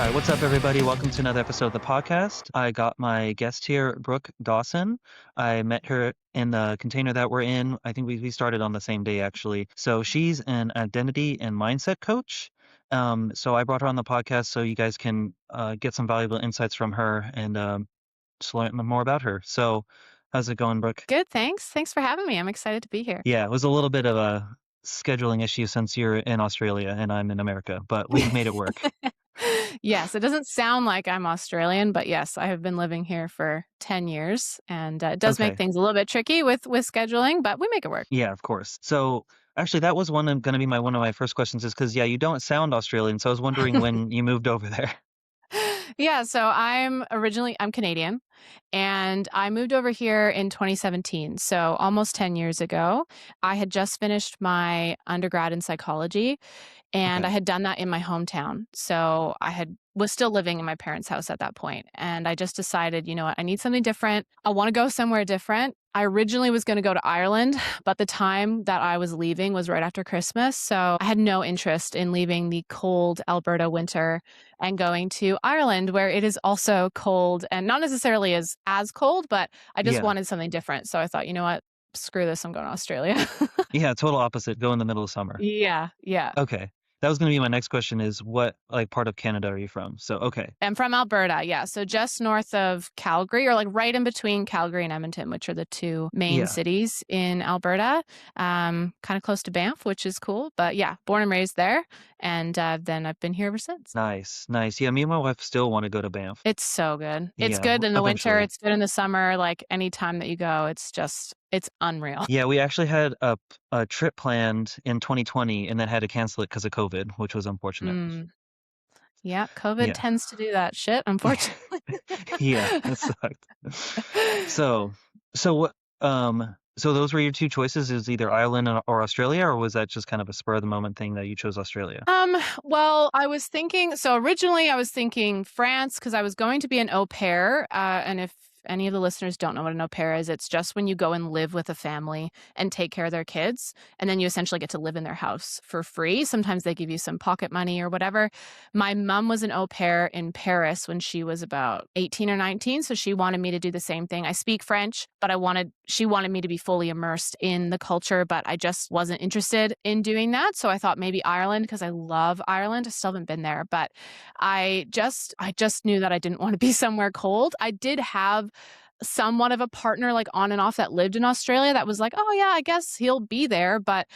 All right, what's up, everybody? Welcome to another episode of the podcast. I got my guest here, Brooke Dawson. I met her in the container that we're in. I think we started on the same day, actually. So she's an identity and mindset coach. So I brought her on the podcast so you guys can get some valuable insights from her and just learn more about her. So how's it going, Brooke? Good, thanks. Thanks for having me. I'm excited to be here. Yeah, it was a little bit of a scheduling issue since you're in Australia and I'm in America, but we made it work. Yes, it doesn't sound like I'm Australian, but yes, I have been living here for 10 years, and it does make Okay. things a little bit tricky with scheduling, but we make it work. Yeah, of course. So actually, that was going to be one of my first questions is because, yeah, you don't sound Australian. So I was wondering when you moved over there. Yeah, so I'm Canadian, and I moved over here in 2017, so almost 10 years ago. I had just finished my undergrad in psychology, and Okay. I had done that in my hometown. So I had was still living in my parents' house at that point, and I just decided, you know what, I need something different. I want to go somewhere different. I originally was going to go to Ireland, but the time that I was leaving was right after Christmas, so I had no interest in leaving the cold Alberta winter and going to Ireland where it is also cold and not necessarily as cold, but I just Yeah. wanted something different. So I thought, you know what? Screw this, I'm going to Australia. Yeah. Total opposite. Go in the middle of summer. Yeah, yeah. Okay. That was going to be my next question is what like part of Canada are you from? So, okay. I'm from Alberta, yeah. So just north of Calgary, or like right in between Calgary and Edmonton, which are the two main Yeah. cities in Alberta. Kind of close to Banff, which is cool. But yeah, born and raised there. And then I've been here ever since. Nice. Nice. Yeah. Me and my wife still want to go to Banff. It's so good. It's Yeah. good in the winter. Eventually. It's good in the summer. Like any time that you go, it's unreal. Yeah. We actually had a trip planned in 2020 and then had to cancel it because of COVID, which was unfortunate. Mm, yeah, COVID Yeah. tends to do that shit, unfortunately. Yeah. It sucked. So, so what, so those were your two choices is either Ireland or Australia, or was that just kind of a spur of the moment thing that you chose Australia? Well, I was thinking so originally I was thinking France because I was going to be an au pair, and if any of the listeners don't know what an au pair is, it's just when you go and live with a family and take care of their kids, and then you essentially get to live in their house for free. Sometimes they give you some pocket money or whatever. My mom was an au pair in Paris when she was about 18 or 19, so she wanted me to do the same thing. I speak French, but she wanted me to be fully immersed in the culture, but I just wasn't interested in doing that. So I thought maybe Ireland because I love Ireland. I still haven't been there, but I just knew that I didn't want to be somewhere cold. I did have somewhat of a partner like on and off that lived in Australia that was like, "Oh yeah, I guess he'll be there." But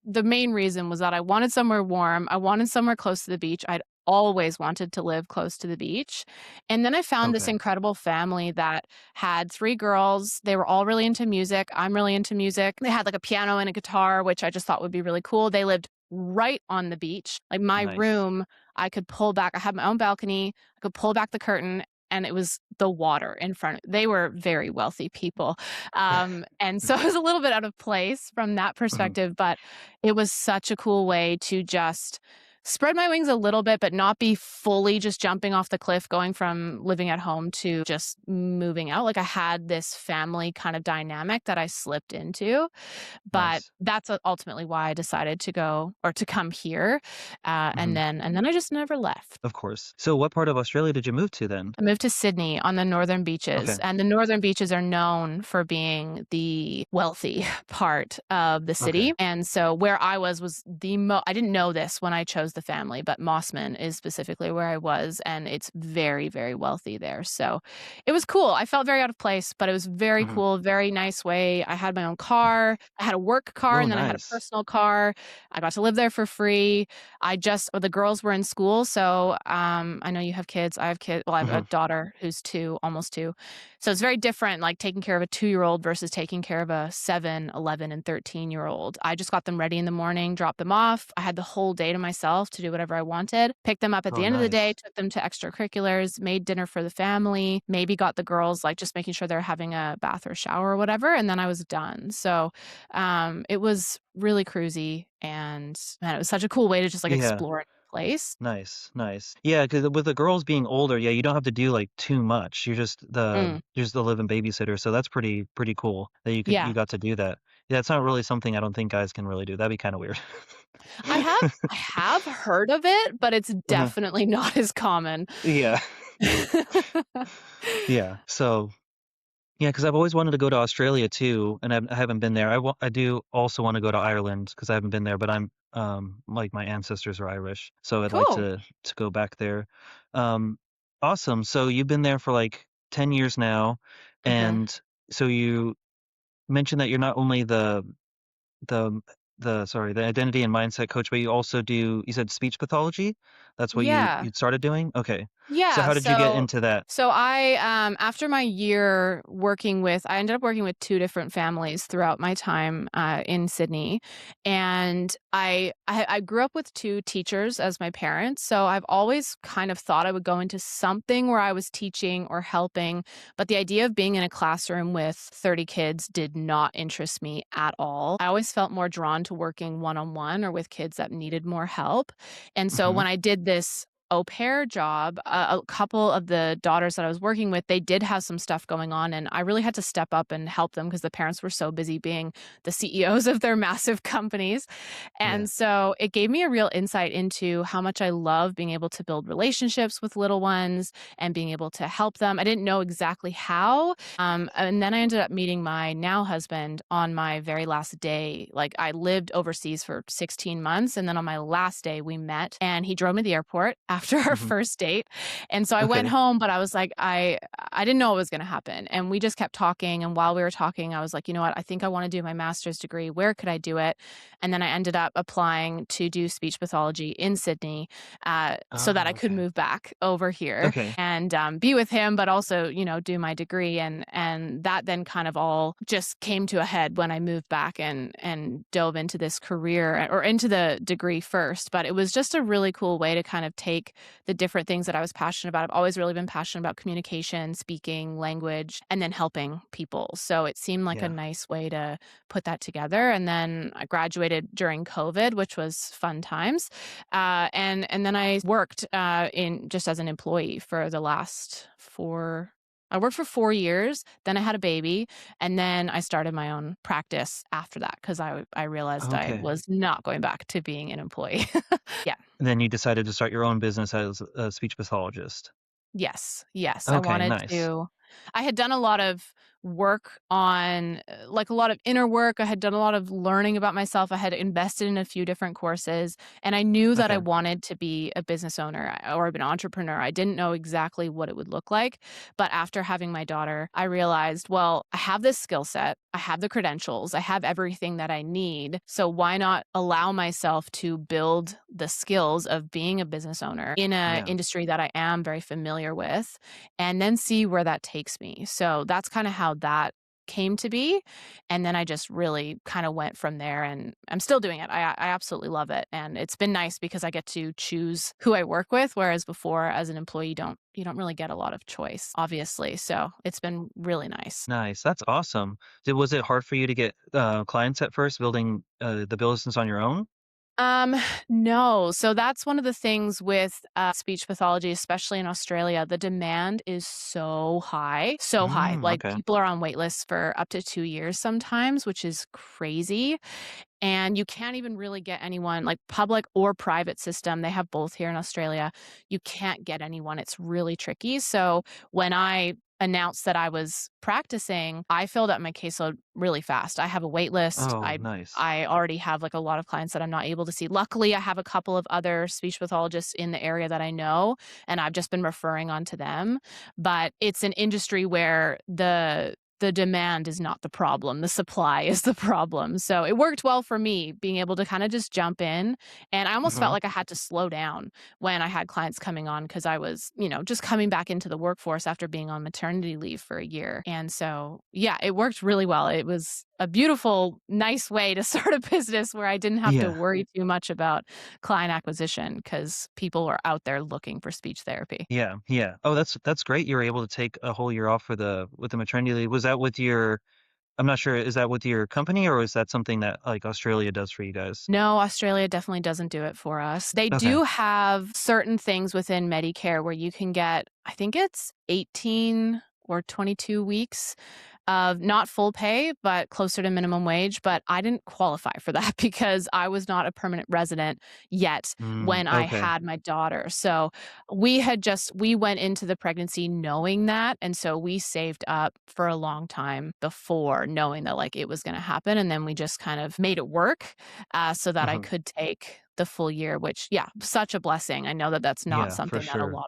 the main reason was that I wanted somewhere warm. I wanted somewhere close to the beach. I'd always wanted to live close to the beach. And then I found this Okay. incredible family that had three girls. They were all really into music. I'm really into music. They had like a piano and a guitar, which I just thought would be really cool. They lived right on the beach. Like my Nice. room, I could pull back. I had my own balcony. I could pull back the curtain and it was the water in front. They were very wealthy people. And so it was a little bit out of place from that Mhm. perspective, but it was such a cool way to just spread my wings a little bit, but not be fully just jumping off the cliff, going from living at home to just moving out. Like I had this family kind of dynamic that I slipped into, but Nice. that's ultimately why I decided to go or to come here. And Mhm. then I just never left. Of course. So what part of Australia did you move to then? I moved to Sydney on the northern beaches, Okay. and the northern beaches are known for being the wealthy part of the Okay. city. And so where I was I didn't know this when I chose the family, but Mossman is specifically where I was, and it's very, very wealthy there. So it was cool. I felt very out of place, but it was very Mhm. cool, very nice way. I had my own car. I had a work car, Oh, and then I had a nice. personal car. I got to live there for free. The girls were in school, so I know you have kids. I have kids. Well, I have a Mhm. daughter who's two, almost two. So it's very different, like taking care of a 2-year-old versus taking care of a 7, 11, and 13-year-old. I just got them ready in the morning, dropped them off. I had the whole day to myself to do whatever I wanted. Picked them up at Oh, the end of the day, nice. took them to extracurriculars, made dinner for the family, maybe got the girls like just making sure they're having a bath or shower or whatever, and then I was done. So it was really cruisy, and man, it was such a cool way to just like Yeah. explore a new place. Nice. Nice. Yeah, because with the girls being older, yeah, you don't have to do like too much. Mm, You're just the live-in babysitter. So that's pretty cool that you yeah. got to do that. Yeah, it's not really something I don't think guys can really do. That'd be kind of weird. I have heard of it, but it's Uh-huh. definitely not as common. Yeah. Yeah. So, yeah, because 'cause I've always wanted to go to Australia too, and I haven't been there. I do also wanna go to Ireland because I haven't been there, but like, my ancestors are Irish, so I'd like Cool. to go back there. Um, awesome. So you've been there for, like, 10 years now, Mhm. and so you mentioned that you're not only the the identity and mindset coach, but you also do you said speech pathology? That's what Yeah. you'd started doing? Okay. So Yeah, how did you get so into that? so I, after my year working with I ended up working with 2 different families throughout my time, in Sydney, and I grew up with 2 teachers as my parents, so I've always kind of thought I would go into something where I was teaching or helping, but the idea of being in a classroom with 30 kids did not interest me at all. I always felt more drawn to working one-on-one or with kids that needed more help, and so Mhm. when I did this au pair job, a couple of the daughters that I was working with, they did have some stuff going on, and I really had to step up and help them because the parents were so busy being the CEOs of their massive companies. Yeah. And so it gave me a real insight into how much I love being able to build relationships with little ones and being able to help them. I didn't know exactly how. And then I ended up meeting my now husband on my very last day. Like I lived overseas for 16 months. And then on my last day, we met and he drove me to the airport after our Mhm. first date. And so I went Okay. home, but I was like, I didn't know what was going to happen. And we just kept talking. And while we were talking, I was like, you know what? I think I want to do my master's degree. Where could I do it? And then I ended up applying to do speech pathology in Sydney so that Oh, I could okay. move back over here Okay. and be with him, but also, do my degree. And that then kind of all just came to a head when I moved back and dove into this career or into the degree first. But it was just a really cool way to kind of take the different things that I was passionate about. I've always really been passionate about communication, speaking, language, and then helping people. So it seemed like a Yeah. nice way to put that together. And then I graduated during COVID, which was fun times. And then I worked in just as an employee for the last four. I worked for 4 years. Then I had a baby, and then I started my own practice after that because I realized I Okay. was not going back to being an employee. Yeah. And then you decided to start your own business as a speech pathologist. Yes, yes, I Okay, wanted nice. to I had done a lot of work on, like, a lot of inner work, I had done a lot of learning about myself, I had invested in a few different courses, and I knew that I Okay. wanted to be a business owner or an entrepreneur. I didn't know exactly what it would look like, but after having my daughter, I realized, well, I have this skill set, I have the credentials, I have everything that I need, so why not allow myself to build the skills of being a business owner in a Yeah. industry that I am very familiar with, and then see where that takes me. So that's kinda how that came to be, and then I just really kinda went from there, and I'm still doing it. I absolutely love it, and it's been nice because I get to choose who I work with, whereas before as an employee, you don't really get a lot of choice, obviously, so it's been really nice. Nice. That's awesome. Was it hard for you to get, clients at first building, the business on your own? Um, no. So that's one of the things with speech pathology, especially in Australia. The demand is so high, so high. Like Okay. people are on wait lists for up to 2 years sometimes, which is crazy. And you can't even really get anyone like public or private system. They have both here in Australia. You can't get anyone. It's really tricky. So when I announced that I was practicing, I filled up my caseload really fast. I have a wait list. Oh, I nice. I already have like a lot of clients that I'm not able to see. Luckily, I have a couple of other speech pathologists in the area that I know, and I've just been referring on to them. But it's an industry where the demand is not the problem, the supply is the problem. So it worked well for me being able to kinda just jump in, and I almost felt Mhm. like I had to slow down when I had clients coming on because I was, just coming back into the workforce after being on maternity leave for a year. And so, yeah, it worked really well. It was a beautiful, nice way to start a business where I didn't have to Yeah. worry too much about client acquisition because people were out there looking for speech therapy. Yeah, yeah. Oh, that's great you were able to take a whole year off for with the maternity leave. Was that with your I'm not sure, is that with your company, or is that something that, like, Australia does for you guys? No, Australia definitely doesn't do it for us. They Okay. do have certain things within Medicare where you can get, I think it's 18 or 22 weeks, of not full pay, but closer to minimum wage, but I didn't qualify for that because I was not a permanent resident yet Mm, when I okay. had my daughter. So we went into the pregnancy knowing that, and so we saved up for a long time before knowing that, like, it was gonna happen, and then we just kind of made it work, so that I Uh-huh. could take the full year, which, yeah, such a blessing. I know that that's not Yeah, for something that sure.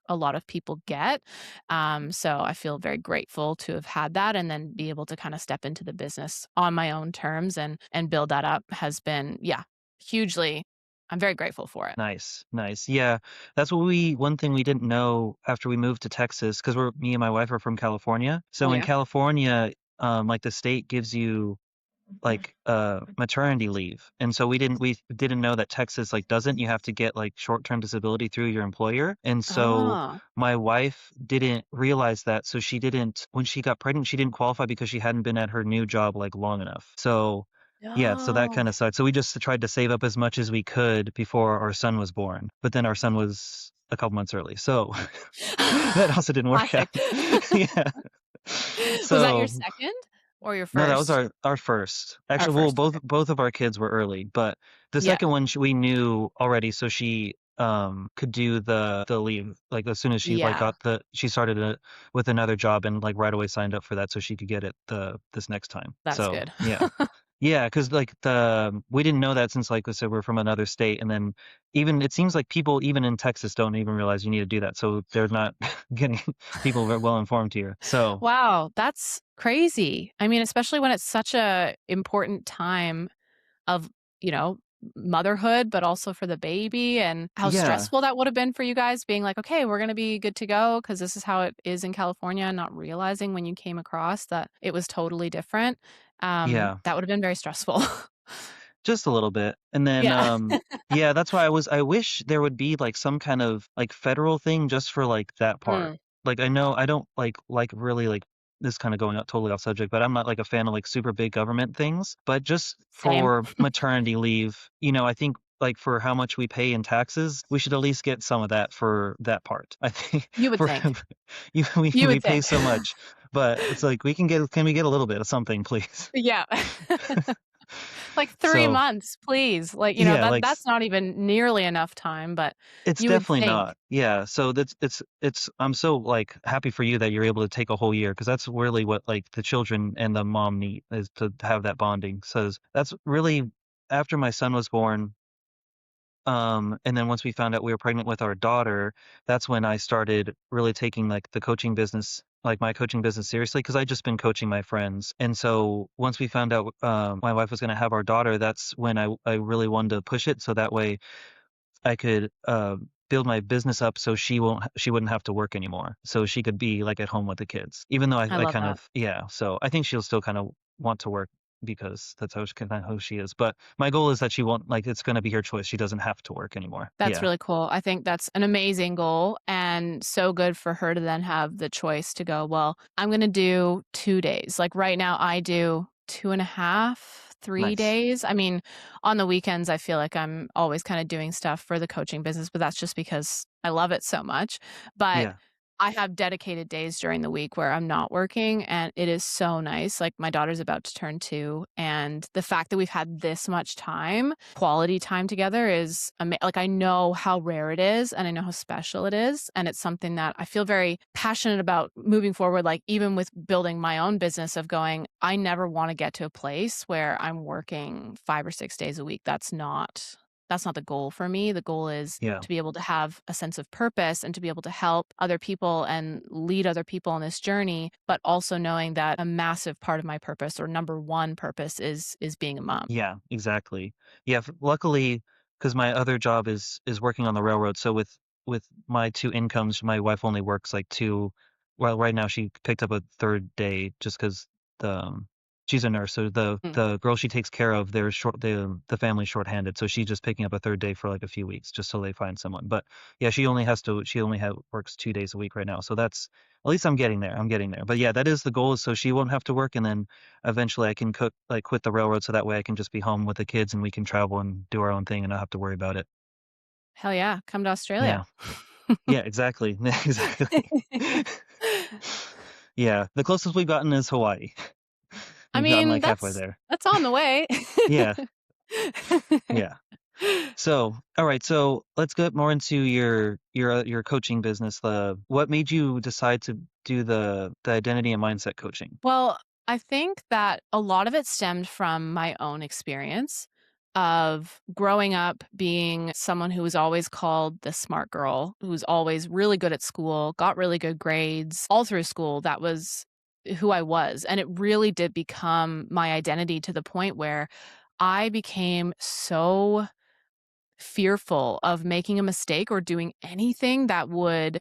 a lot of people get, so I feel very grateful to have had that and then be able to kind of step into the business on my own terms and build that up has been, yeah, hugely. I'm very grateful for it. Nice, nice. Yeah, that's what we one thing we didn't know after we moved to Texas, because me and my wife are from California. Oh So in yeah. California, like the state gives you like maternity leave. And so we didn't know that Texas like doesn't. You have to get like short-term disability through your employer. And so Oh. my wife didn't realize that. So she didn't when she got pregnant, she didn't qualify because she hadn't been at her new job like long enough. So yeah, so that No. kind of sucked. So we just tried to save up as much as we could before our son was born. But then our son was a couple months early. So that also didn't work out. Classic. Yeah. Was that your So second or your no, that was first? our first. Our Actually, well, first, okay. both of our kids were early, but the Yeah, second one we knew already, so she could do the leave like as soon as she like yeah, got she started with another job and like right away signed up for that so she could get it this next time. that's So good. yeah. Yeah, because like we didn't know that since like I said we're from another state, and then even it seems like people even in Texas don't even realize you need to do that, so they're not getting people well informed here. So Wow, that's crazy. I mean, especially when it's such a important time of, you know, motherhood, but also for the baby and how yeah, stressful that would have been for you guys being like, "Okay, we're gonna be good to go because this is how it is in California," and not realizing when you came across that it was totally different. yeah. That would have been very stressful. Just a little bit. And then, Yeah. yeah, that's why I wish there would be like some kind of like federal thing just for like that part. Mm, Like I know I don't like really like this kind of going out totally off subject, but I'm not like a fan of like super big government things. But just same. for maternity leave, I think like for how much we pay in taxes, we should at least get some of that for that part. I think You would for think. we You we would pay think. so much, but it's like can we get a little bit of something, please? Yeah. Like 3 So months, please. Like, yeah, that's not even nearly enough time, but it's you would definitely think. not. Yeah, so that's it's I'm so, like, happy for you that you're able to take a whole year because that's really what, like, the children and the mom need is to have that bonding. So that's really after my son was born, and then once we found out we were pregnant with our daughter, that's when I started really taking, like, the coaching business like, my coaching business seriously because I just been coaching my friends, and so once we found out, my wife was gonna have our daughter, that's when I really wanted to push it so that way I could, build my business up so she wouldn't have to work anymore. So she could be, like, at home with the kids. Even though I I love kind that. of yeah, so I think she'll still kinda want to work because that's kinda how she is. But my goal is that she won't like, it's gonna be her choice. She doesn't have to work anymore. That's Yeah. really cool. I think that's an amazing goal and so good for her to then have the choice to go, "Well, I'm gonna do 2 days." Like, right now, I do 2.5, 3 Nice. days. I mean, on the weekends, I feel like I'm always kinda doing stuff for the coaching business, but that's just because I love it so much. But Yeah. I have dedicated days during the week where I'm not working, and it is so nice. Like, my daughter's about to turn 2, and the fact that we've had this much time, quality time together is like, I know how rare it is, and I know how special it is, and it's something that I feel very passionate about moving forward, like, even with building my own business of going, I never wanna get to a place where I'm working 5 or 6 days a week. That's not the goal for me. The goal is Yeah. to be able to have a sense of purpose and to be able to help other people and lead other people on this journey, but also knowing that a massive part of my purpose or number one purpose is being a mom. Yeah, exactly. Yeah, luckily, because my other job is working on the railroad, so with my 2 incomes, my wife only works, like, 2 well, right now she picked up a 3rd day just 'cause the, she's a nurse, so Mm. the girl she takes care of, they're short the family's shorthanded, so she's just picking up a 3rd day for, like, a few weeks just so they find someone, but, yeah, she only works 2 days a week right now, so that's at least I'm getting there, but, yeah, that is the goal is so she won't have to work, and then eventually I can quit the railroad so that way I can just be home with the kids and we can travel and do our own thing and not have to worry about it. Hell yeah, come to Australia. Yeah. Yeah, exactly. Exactly. Yeah, the closest we've gotten is Hawaii. I We've gotten, mean, like, halfway there. that's on the way. Yeah, yeah. So, alright, so let's get more into your coaching business. What made you decide to do the identity and mindset coaching? Well, I think that a lot of it stemmed from my own experience of growing up being someone who was always called the smart girl, who was always really good at school, got really good grades all through school. That was who I was. And it really did become my identity to the point where I became so fearful of making a mistake or doing anything that would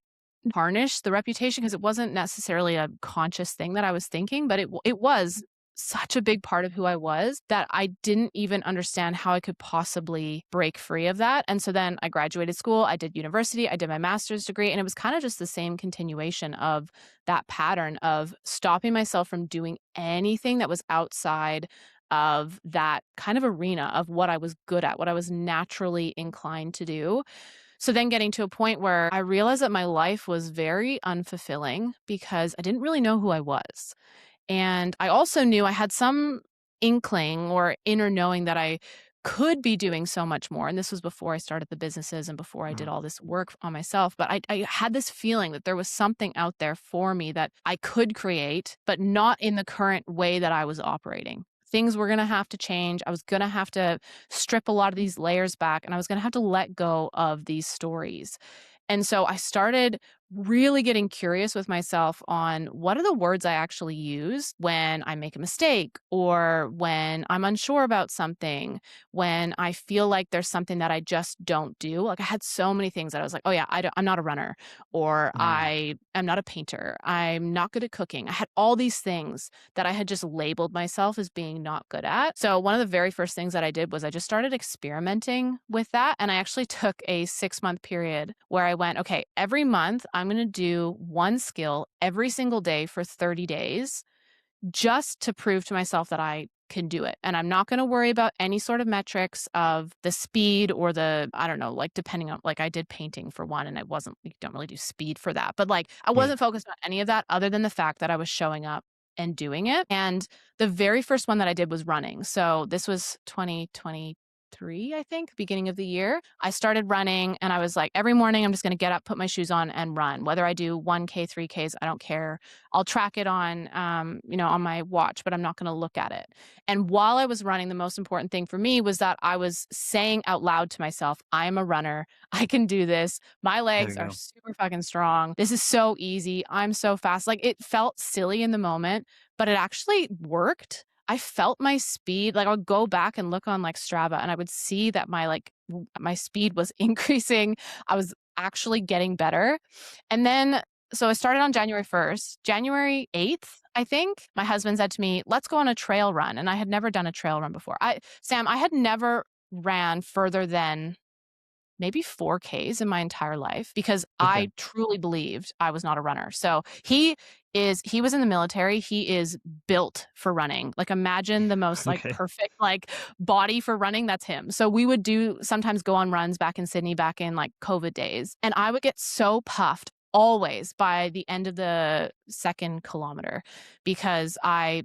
tarnish the reputation because it wasn't necessarily a conscious thing that I was thinking, but it was such a big part of who I was that I didn't even understand how I could possibly break free of that. And so then I graduated school, I did university, I did my master's degree, and it was kind of just the same continuation of that pattern of stopping myself from doing anything that was outside of that kind of arena of what I was good at, what I was naturally inclined to do. So then getting to a point where I realized that my life was very unfulfilling because I didn't really know who I was. And I also knew I had some inkling or inner knowing that I could be doing so much more. And this was before I started the businesses and before I did Mhm, all this work on myself. But I had this feeling that there was something out there for me that I could create, but not in the current way that I was operating. Things were going to have to change. I was going to have to strip a lot of these layers back and I was going to have to let go of these stories. And so I started really getting curious with myself on what are the words I actually use when I make a mistake or when I'm unsure about something, when I feel like there's something that I just don't do. Like I had so many things that I was like, oh yeah, I'm not a runner or mm, I am not a painter. I'm not good at cooking. I had all these things that I had just labeled myself as being not good at. So one of the very first things that I did was I just started experimenting with that. And I actually took a 6-month period where I went, okay, every month I'm going to do one skill every single day for 30 days just to prove to myself that I can do it. And I'm not going to worry about any sort of metrics of the speed or the, I don't know, like depending on, like I did painting for one and I wasn't, you don't really do speed for that. But like I yeah, wasn't focused on any of that other than the fact that I was showing up and doing it. And the very first one that I did was running. So this was 2023, I think, beginning of the year. I started running and I was like, every morning I'm just going to get up, put my shoes on and run. Whether I do 1K, 3Ks, I don't care. I'll track it on, on my watch, but I'm not going to look at it. And while I was running, the most important thing for me was that I was saying out loud to myself, I am a runner. I can do this. My there legs you are go. super fucking strong. This is so easy. I'm so fast. Like it felt silly in the moment, but it actually worked. I felt my speed. Like I would go back and look on like Strava and I would see that my speed was increasing. I was actually getting better. And then so I started on January 1st. January 8th, I think, my husband said to me, "Let's go on a trail run." And I had never done a trail run before. I had never ran further than maybe 4Ks in my entire life because Okay. I truly believed I was not a runner. So he was in the military. He is built for running. Like imagine the most like Okay. perfect like body for running. That's him. So we would do sometimes go on runs back in Sydney back in like COVID days. And I would get so puffed always by the end of the second kilometer because I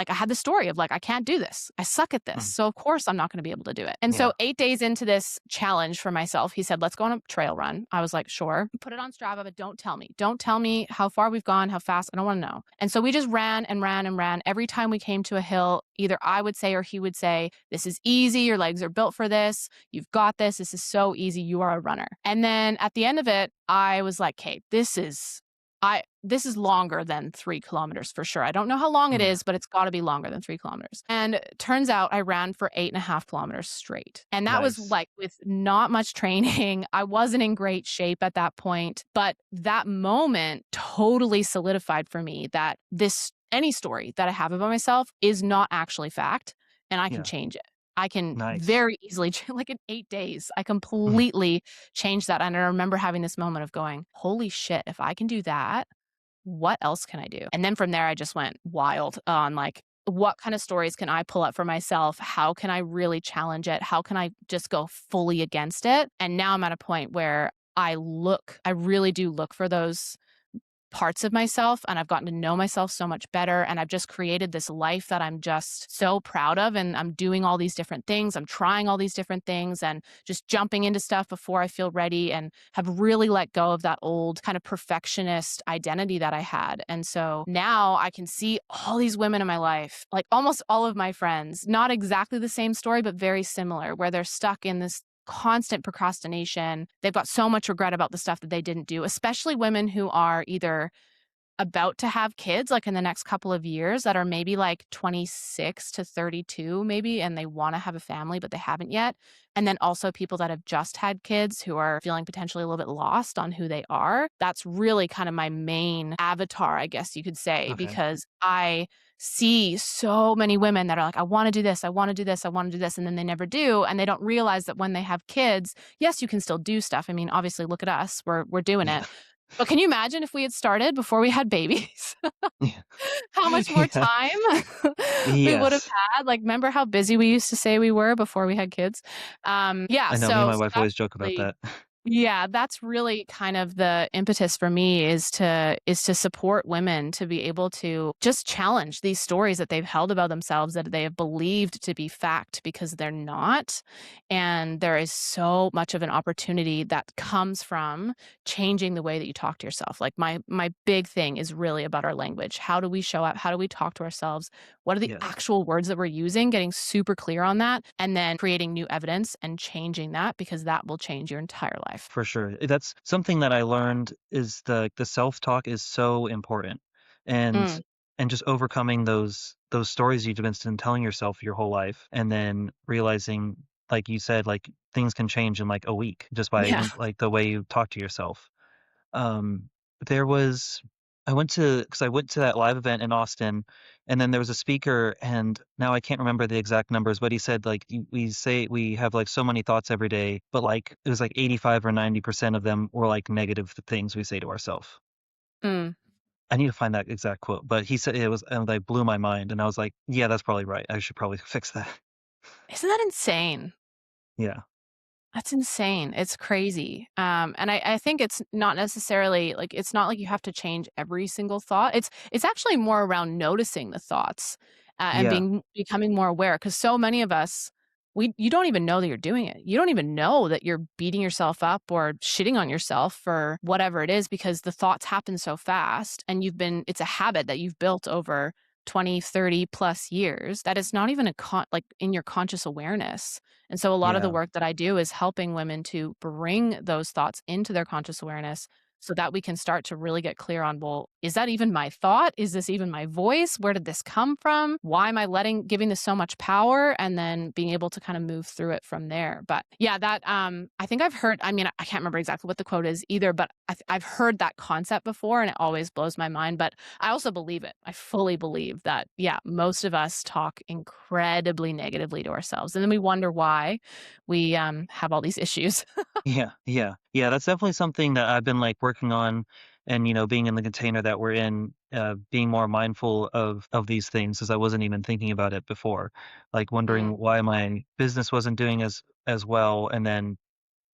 had the story of like, I can't do this. I suck at this. Mm, So of course I'm not going to be able to do it. And so yeah, 8 days into this challenge for myself, he said, let's go on a trail run. I was like, sure. Put it on Strava, but don't tell me. Don't tell me how far we've gone, how fast. I don't want to know. And so we just ran and ran and ran. Every time we came to a hill, either I would say or he would say, this is easy. Your legs are built for this. You've got this. This is so easy. You are a runner. And then at the end of it, I was like, Kate, this is longer than 3 kilometers for sure. I don't know how long it yeah, is, but it's got to be longer than 3 kilometers. And it turns out I ran for 8.5 kilometers straight. And that was nice. like with not much training. I wasn't in great shape at that point. But that moment totally solidified for me that any story that I have about myself is not actually fact and I can Yeah, change it. I can nice. very easily, like in 8 days, I Mhm, completely changed that. And I remember having this moment of going, holy shit, if I can do that, what else can I do? And then from there, I just went wild on like, what kind of stories can I pull up for myself? How can I really challenge it? How can I just go fully against it? And now I'm at a point where I really do look for those parts of myself, and I've gotten to know myself so much better, and I've just created this life that I'm just so proud of, and I'm doing all these different things. I'm trying all these different things and just jumping into stuff before I feel ready, and have really let go of that old kind of perfectionist identity that I had. And so now I can see all these women in my life, like almost all of my friends, not exactly the same story, but very similar, where they're stuck in this constant procrastination. They've got so much regret about the stuff that they didn't do, especially women who are either about to have kids, like, in the next couple of years, that are maybe, like, 26 to 32 maybe, and they wanna have a family, but they haven't yet. And then also people that have just had kids who are feeling potentially a little bit lost on who they are. That's really kind of my main avatar, I guess you could say, Okay. because I see so many women that are like, "I wanna do this, I wanna do this, I wanna do this," and then they never do, and they don't realize that when they have kids, yes, you can still do stuff. I mean, obviously, look at us, we're doing it. Yeah. But can you imagine if we had started before we had babies? Yeah. How much more Yeah. time we would have Yes. had? Like, remember how busy we used to say we were before we had kids? Yeah, I know, me and my so wife that's always joke about really that. yeah, that's really kind of the impetus for me, is to support women to be able to just challenge these stories that they've held about themselves that they have believed to be fact because they're not. And there is so much of an opportunity that comes from changing the way that you talk to yourself. Like, my big thing is really about our language. How do we show up? How do we talk to ourselves? What are the Yes. actual words that we're using? Getting super clear on that, and then creating new evidence and changing that, because that will change your entire life. For sure. That's something that I learned is the self-talk is so important. And Mm, and just overcoming those stories you've been telling yourself your whole life and then realizing, like you said, like things can change in like a week just by yeah. even like the way you talk to yourself. Um, there was I went to that live event in Austin, and then there was a speaker, and now I can't remember the exact numbers, but he said, like, we say we have, like, so many thoughts every day, but, like, it was, like, 85 or 90% of them were, like, negative things we say to ourselves. Mm. I need to find that exact quote, but he said it was and, like, blew my mind, and I was like, "Yeah, that's probably right. I should probably fix that." Isn't that insane? Yeah. That's insane. It's crazy. And I think it's not necessarily like it's not like you have to change every single thought. It's actually more around noticing the thoughts and Yeah. becoming more aware. Because so many of us, we you don't even know that you're doing it. You don't even know that you're beating yourself up or shitting on yourself for whatever it is, because the thoughts happen so fast, and it's a habit that you've built over 20, 30 plus years, that it's not even like in your conscious awareness. And so a lot of the Yeah. work that I do is helping women to bring those thoughts into their conscious awareness so that we can start to really get clear on, well, is that even my thought? Is this even my voice? Where did this come from? Why am I giving this so much power? And then being able to kind of move through it from there. But yeah, that I think I've heard, I mean, I can't remember exactly what the quote is either, but I've heard that concept before, and it always blows my mind. But I also believe it. I fully believe that, yeah, most of us talk incredibly negatively to ourselves. And then we wonder why we have all these issues. Yeah, yeah. Yeah, that's definitely something that I've been, like, working on and, being in the container that we're in, being more mindful of these things, as I wasn't even thinking about it before. Like, Mm, wondering why my business wasn't doing as well, and then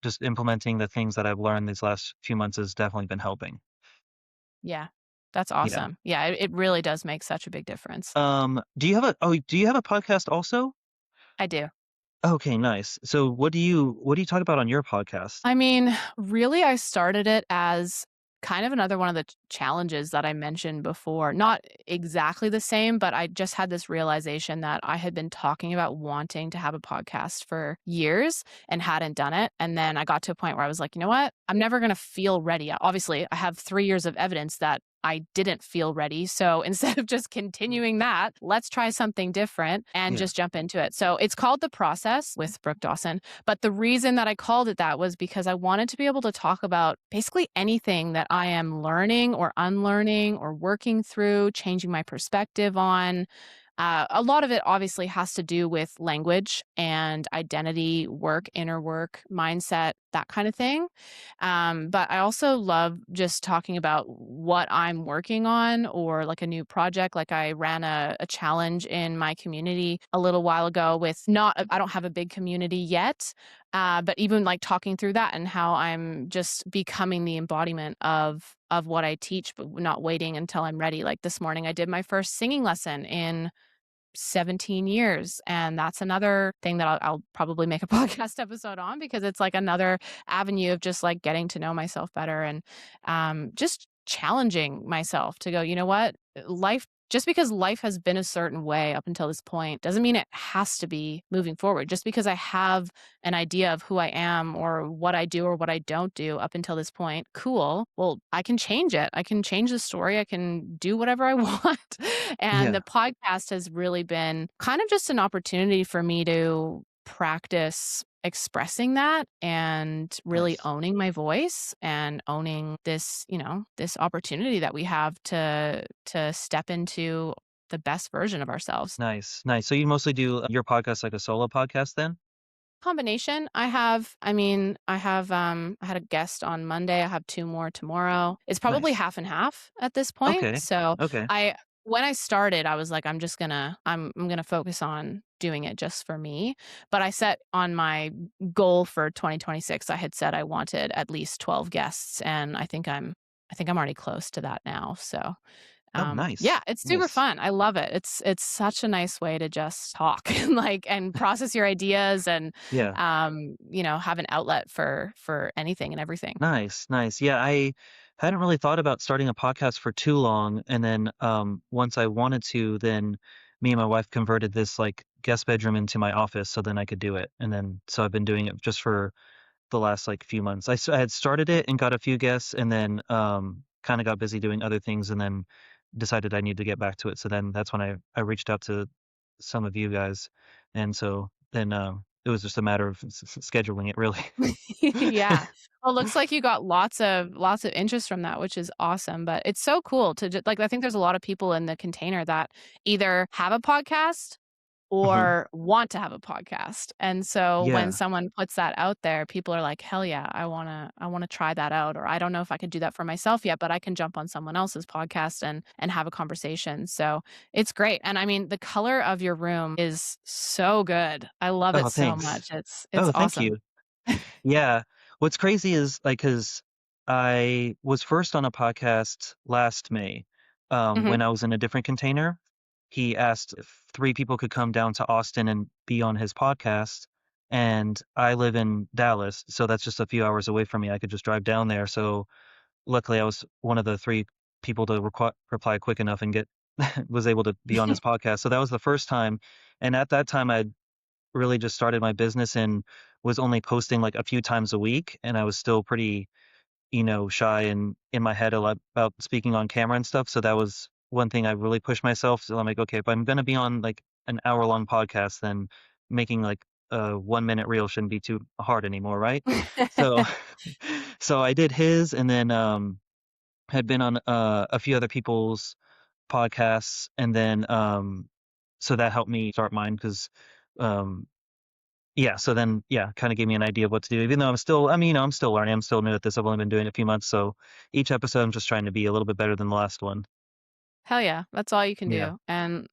just implementing the things that I've learned these last few months has definitely been helping. yeah, that's Yeah. awesome. Yeah, it really does make such a big difference. Do you have a podcast also? I do. Okay, nice. So what do you talk about on your podcast? I mean, really, I started it as kind of another one of the challenges that I mentioned before. Not exactly the same, but I just had this realization that I had been talking about wanting to have a podcast for years and hadn't done it. And then I got to a point where I was like, you know what? I'm never going to feel ready. Obviously, I have 3 years of evidence that I didn't feel ready. So instead of just continuing that, let's try something different and Yeah. just jump into it. So it's called The Process with Brooke Dawson. But the reason that I called it that was because I wanted to be able to talk about basically anything that I am learning or unlearning or working through, changing my perspective on. A lot of it obviously has to do with language and identity, work, inner work, mindset, that kind of thing. But I also love just talking about what I'm working on or like a new project. Like I ran a challenge in my community a little while ago with I don't have a big community yet, but even like talking through that and how I'm just becoming the embodiment of of what I teach, but not waiting until I'm ready. Like this morning, I did my first singing lesson in 17 years. And that's another thing that I'll probably make a podcast episode on because it's like another avenue of just like getting to know myself better and just challenging myself to go, you know what? Life, just because life has been a certain way up until this point doesn't mean it has to be moving forward. Just because I have an idea of who I am or what I do or what I don't do up until this point, cool. Well, I can change it. I can change the story. I can do whatever I want. And Yeah. the podcast has really been kind of just an opportunity for me to practice expressing that and really Nice. owning my voice and owning this, this opportunity that we have to step into the best version of ourselves. Nice. Nice. So you mostly do your podcast like a solo podcast then? Combination. I had a guest on Monday. I have 2 more tomorrow. It's probably Nice. half and half at this point. Okay. So, Okay. I when I started, I was like, I'm gonna focus on doing it just for me. But I set on my goal for 2026, I had said I wanted at least 12 guests, and I think I'm already close to that now. So, Oh, yeah, nice. it's super Nice. fun. I love it. It's such a nice way to just talk and and process your ideas and Yeah. have an outlet for anything and everything. Nice, nice. Yeah, I hadn't really thought about starting a podcast for too long, and then once I wanted to, then me and my wife converted this like guest bedroom into my office, so then I could do it. And then so I've been doing it just for the last like few months. I had started it and got a few guests, and then kind of got busy doing other things, and then decided I need to get back to it. So then that's when I reached out to some of you guys, and so then it was just a matter of scheduling it, really. Yeah. Well, looks like you got lots of interest from that, which is awesome. But it's so cool to just like I think there's a lot of people in the container that either have a podcast Mhm. or want to have a podcast. And so when Yeah. someone puts that out there, people are like, "Hell yeah, I wanna try that out," or "I don't know if I could do that for myself yet, but I can jump on someone else's podcast and have a conversation." So, it's great. And I mean, the color of your room is so good. I love it Oh, so thanks. much. It's Oh, thank awesome. you. Yeah. What's crazy is, like, cause I was first on a podcast last May, Mhm. when I was in a different container. He asked if 3 people could come down to Austin and be on his podcast, and I live in Dallas, so that's just a few hours away from me. I could just drive down there, so luckily I was one of the 3 people to reply quick enough and get was able to be on his podcast. So that was the first time, and at that time, I'd really just started my business and was only posting like a few times a week, and I was still pretty, shy and in my head a lot about speaking on camera and stuff. So that was one thing I really pushed myself. So I'm like, okay, if I'm gonna be on like an hour-long podcast, then making like a 1-minute reel shouldn't be too hard anymore, right? So so I did his, and then had been on a few other people's podcasts, and then so that helped me start mine because um yeah, so then, yeah, kinda gave me an idea of what to do, even though I'm still learning, I'm still new at this, I've only been doing it a few months, so each episode, I'm just trying to be a little bit better than the last one. Hell yeah, that's all you can Yeah, do, and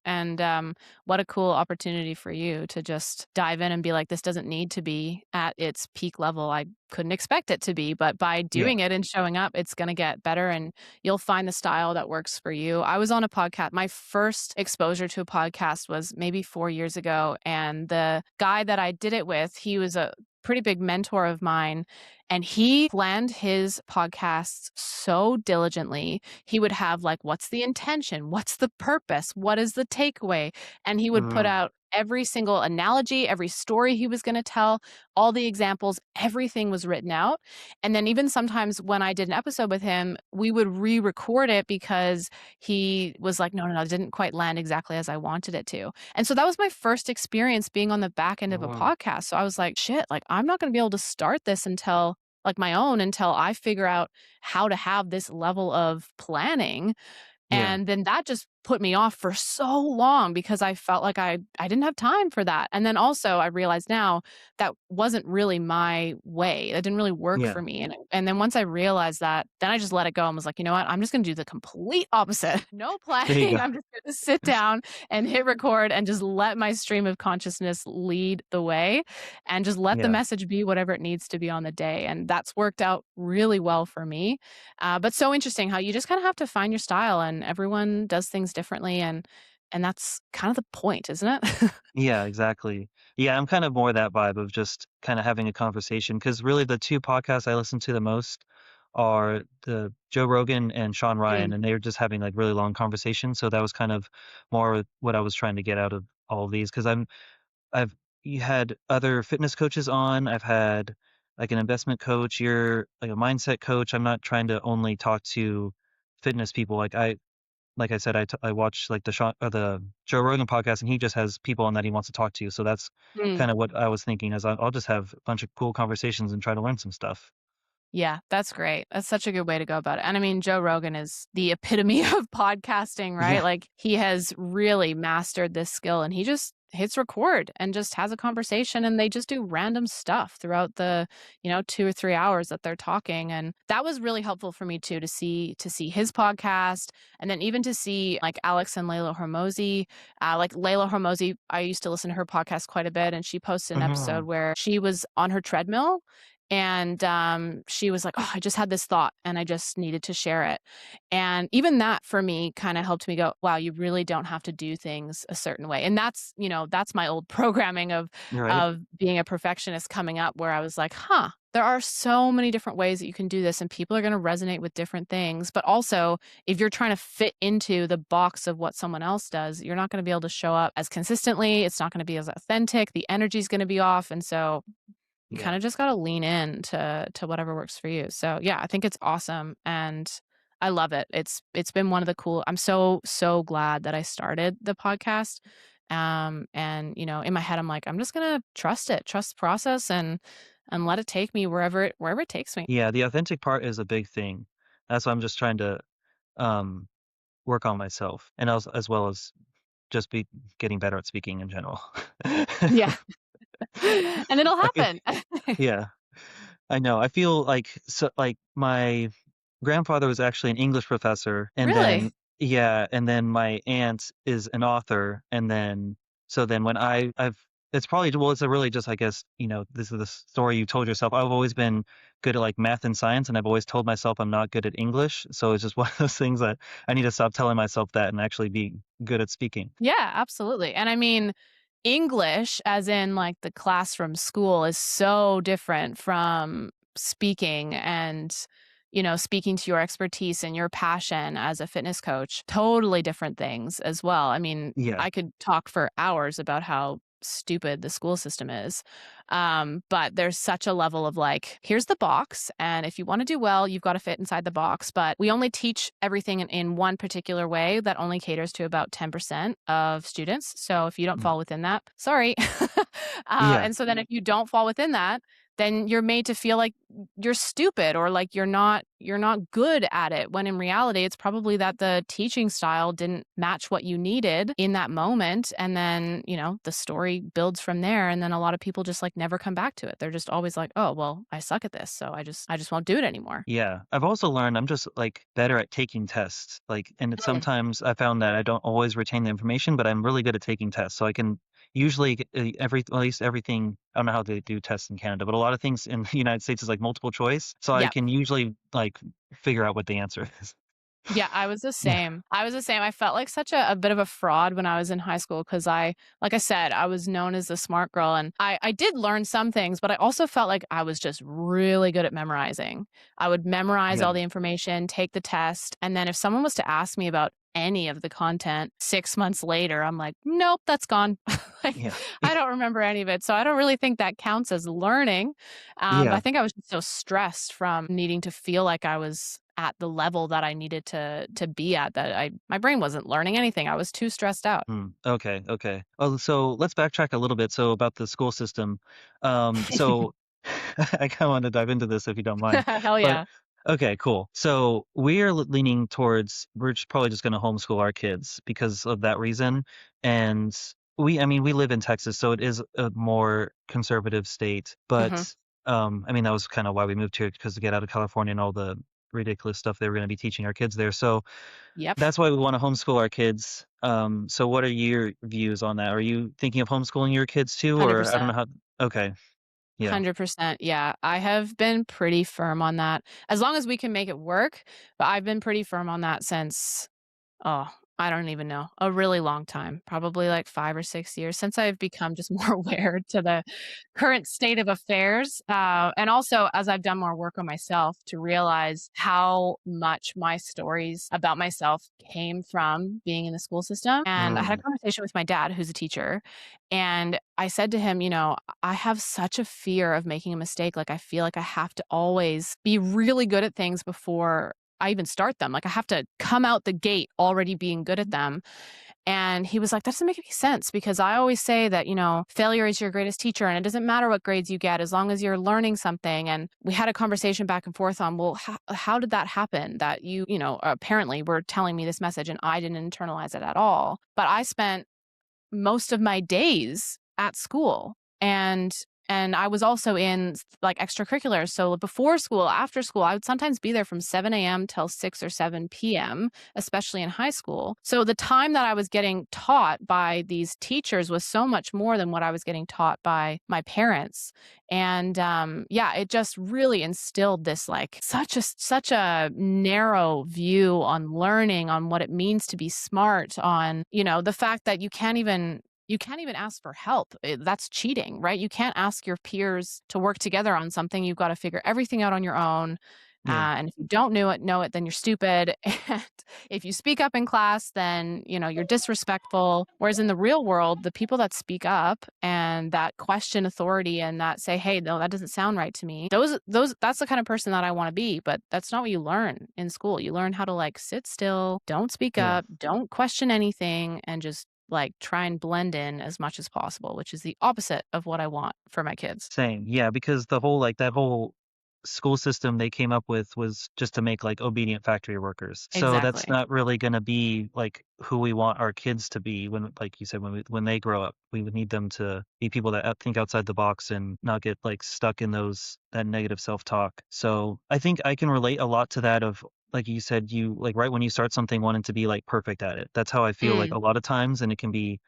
what a cool opportunity for you to just dive in and be like, "This doesn't need to be at its peak level, I couldn't expect it to be, but by yeah. doing it and showing up, it's gonna get better and you'll find the style that works for you." I was on a podcast my first exposure to a podcast was maybe 4 years ago, and the guy that I did it with, he was a pretty big mentor of mine, and he planned his podcasts so diligently. He would have like, what's the intention? What's the purpose? What is the takeaway? And he would put Mm, out every single analogy, every story he was going to tell, all the examples, everything was written out. And then even sometimes when I did an episode with him, we would re-record it because he was like, no, no, no, it didn't quite land exactly as I wanted it to. And so that was my first experience being on the back end of a mm, podcast. So I was like, shit, like I'm not going to be able to start this until like my own until I figure out how to have this level of planning. yeah, And then that just put me off for so long because I felt like I didn't have time for that. And then also I realize now that wasn't really my way. That didn't really work Yeah. for me. And then once I realized that, then I just let it go and was like, you know what? I'm just gonna do the complete opposite. No There you planning. go. I'm just gonna sit down and hit record and just let my stream of consciousness lead the way and just let the Yeah. message be whatever it needs to be on the day. And that's worked out really well for me. But so interesting how you just kind of have to find your style and everyone does things differently. And that's kind of the point, isn't it? Yeah, exactly. Yeah, I'm kind of more that vibe of just kinda having a conversation. Because really the 2 podcasts I listen to the most are the Joe Rogan and Sean Mm, Ryan, and they're just having, like, really long conversations, so that was kind of more what I was trying to get out of all of these. Because I've you had other fitness coaches on, I've had, like, an investment coach, you're, like, a mindset coach. I'm not trying to only talk to fitness people, like I said, I watch, like, the Joe Rogan podcast, and he just has people on that he wants to talk to, so that's mm. kinda what I was thinking is I'll just have a bunch of cool conversations and try to learn some stuff. Yeah, that's great. That's such a good way to go about it. And I mean, Joe Rogan is the epitome of podcasting, right? Yeah, Like he has really mastered this skill and he just hits record and just has a conversation and they just do random stuff throughout the, 2 or 3 hours that they're talking. And that was really helpful for me too to see his podcast and then even to see like Alex and Layla Hormozy. Like Layla Hormozy, I used to listen to her podcast quite a bit and she posted an episode mhm, where she was on her treadmill and, she was like, "Oh, I just had this thought and I just needed to share it." And even that for me kinda helped me go, "Wow, you really don't have to do things a certain way." And that's my old programming of right? of being a perfectionist coming up where I was like, "Huh, there are so many different ways that you can do this and people are gonna resonate with different things." But also, if you're trying to fit into the box of what someone else does, you're not gonna be able to show up as consistently, it's not gonna be as authentic, the energy's gonna be off, and so you Yeah. kinda just gotta lean in to whatever works for you. So, yeah, I think it's awesome, and I love it. It's been one of the cool I'm so, so glad that I started the podcast, and, in my head, I'm like, "I'm just gonna trust it, trust the process, and let it take me wherever it takes me." Yeah, the authentic part is a big thing. That's why I'm just trying to, um, work on myself, and as well as just be getting better at speaking in general. Yeah. And it'll I feel happen. yeah. I know. I feel like my grandfather was actually an English professor, and Really? then yeah, and then my aunt is an author, and then so then when I've it's probably well, it's a really just I guess, this is the story you told yourself. I've always been good at like math and science, and I've always told myself I'm not good at English. So it's just one of those things that I need to stop telling myself that and actually be good at speaking. Yeah, absolutely. And I mean, English, as in like the class from school, is so different from speaking and, speaking to your expertise and your passion as a fitness coach. Totally different things as well. I mean, Yeah. I could talk for hours about how stupid the school system is. But there's such a level of like, here's the box. And if you want to do well, you've got to fit inside the box. But we only teach everything in one particular way that only caters to about 10% of students. So if you don't Mm. fall within that, sorry. Yeah. And so then if you don't fall within that, then you're made to feel like you're stupid or like you're not good at it when in reality it's probably that the teaching style didn't match what you needed in that moment and then the story builds from there and then a lot of people just like never come back to it. They're just always like, oh well, I suck at this, so I just won't do it anymore. Yeah. I've also learned I'm just like better at taking tests. Like, and it's Mm. sometimes I found that I don't always retain the information, but I'm really good at taking tests. So I can usually at least everything. I don't know how they do tests in Canada, but a lot of things in the United States is like multiple choice. So I Yeah. can usually like figure out what the answer is. Yeah, I was the Yeah. same. I was the same. I felt like such a bit of a fraud when I was in high school because like I said, I was known as the smart girl and I did learn some things, but I also felt like I was just really good at memorizing. I would memorize Yeah. all the information, take the test, and then if someone was to ask me about any of the content 6 months later, I'm like, nope, that's gone. Like, Yeah. I don't remember any of it. So I don't really think that counts as learning. But I Yeah. think I was just so stressed from needing to feel like I was at the level that I needed to be at that my brain wasn't learning anything. I was too stressed out. Mm, okay, okay. Oh, so let's backtrack a little bit. So about the school system. So I kind of want to dive into this if you don't mind. Hell But yeah. Okay, cool. So we're leaning towards probably just going to homeschool our kids because of that reason. And I mean, we live in Texas, so it is a more conservative state. Hmm. But I mean, that was kind of why we moved here because to get out of California and all the ridiculous stuff they were going to be teaching our kids there. So Yep, that's why we want to homeschool our kids. So what are your views on that? Are you thinking of homeschooling your kids too, or I don't 100%. know how? Okay, yeah, 100%. Yeah. I have been pretty firm on that. As long as we can make it work, but I've been pretty firm on that since, oh, I don't even know, a really long time, probably like 5 or 6 years since I've become just more aware to the current state of affairs. And also, as I've done more work on myself to realize how much my stories about myself came from being in the school system. And I had a mm, conversation with my dad, who's a teacher. And I said to him, I have such a fear of making a mistake. Like, I feel like I have to always be really good at things before I even start them. Like, I have to come out the gate already being good at them. And he was like, that doesn't make any sense because I always say that, failure is your greatest teacher and it doesn't matter what grades you get as long as you're learning something. And we had a conversation back and forth on, well, how did that happen that apparently were telling me this message and I didn't internalize it at all. But I spent most of my days at school. And I was also in like extracurriculars. So before school, after school, I would sometimes be there from 7 a.m. till 6 or 7 p.m., especially in high school. So the time that I was getting taught by these teachers was so much more than what I was getting taught by my parents. And yeah, it just really instilled this like such a narrow view on learning, on what it means to be smart, on, the fact that you can't even ask for help. That's cheating, right? You can't ask your peers to work together on something. You've got to figure everything out on your own. yeah, And if you don't know it, then you're stupid. And if you speak up in class, then you're disrespectful. Whereas in the real world, the people that speak up and that question authority and that say, "Hey, no, that doesn't sound right to me," that's the kind of person that I want to be. But that's not what you learn in school. You learn how to like sit still, don't speak yeah. up, don't question anything, and just like try and blend in as much as possible, which is the opposite of what I want for my kids. Same. Yeah, because the whole that whole school system they came up with was just to make like obedient factory workers. So that's Exactly. not really going to be like who we want our kids to be when, like you said, when they grow up. We would need them to be people that think outside the box and not get like stuck in that negative self-talk. So I think I can relate a lot to that of like you said, you like right when you start something wanting to be like perfect at it. That's how I feel like Mm. a lot of times, and it can be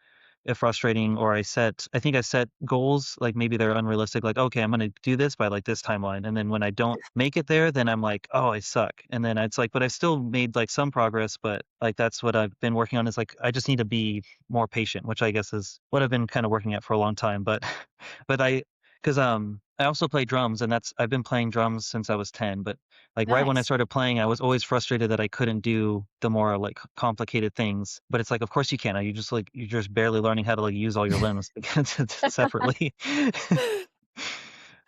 frustrating, or I think I set goals like maybe they're unrealistic, like okay, I'm going to do this by like this timeline, and then when I don't make it there, then I'm like, oh, I suck. And then it's like, but I still made like some progress. But like that's what I've been working on, is like I just need to be more patient, which I guess is what I've been kind of working at for a long time. But but because I also play drums, and I've been playing drums since I was 10. But like right when I Nice. started playing, I was always frustrated that I couldn't do the more like complicated things. But it's like, of course you can. You're just barely learning how to like use all your limbs separately.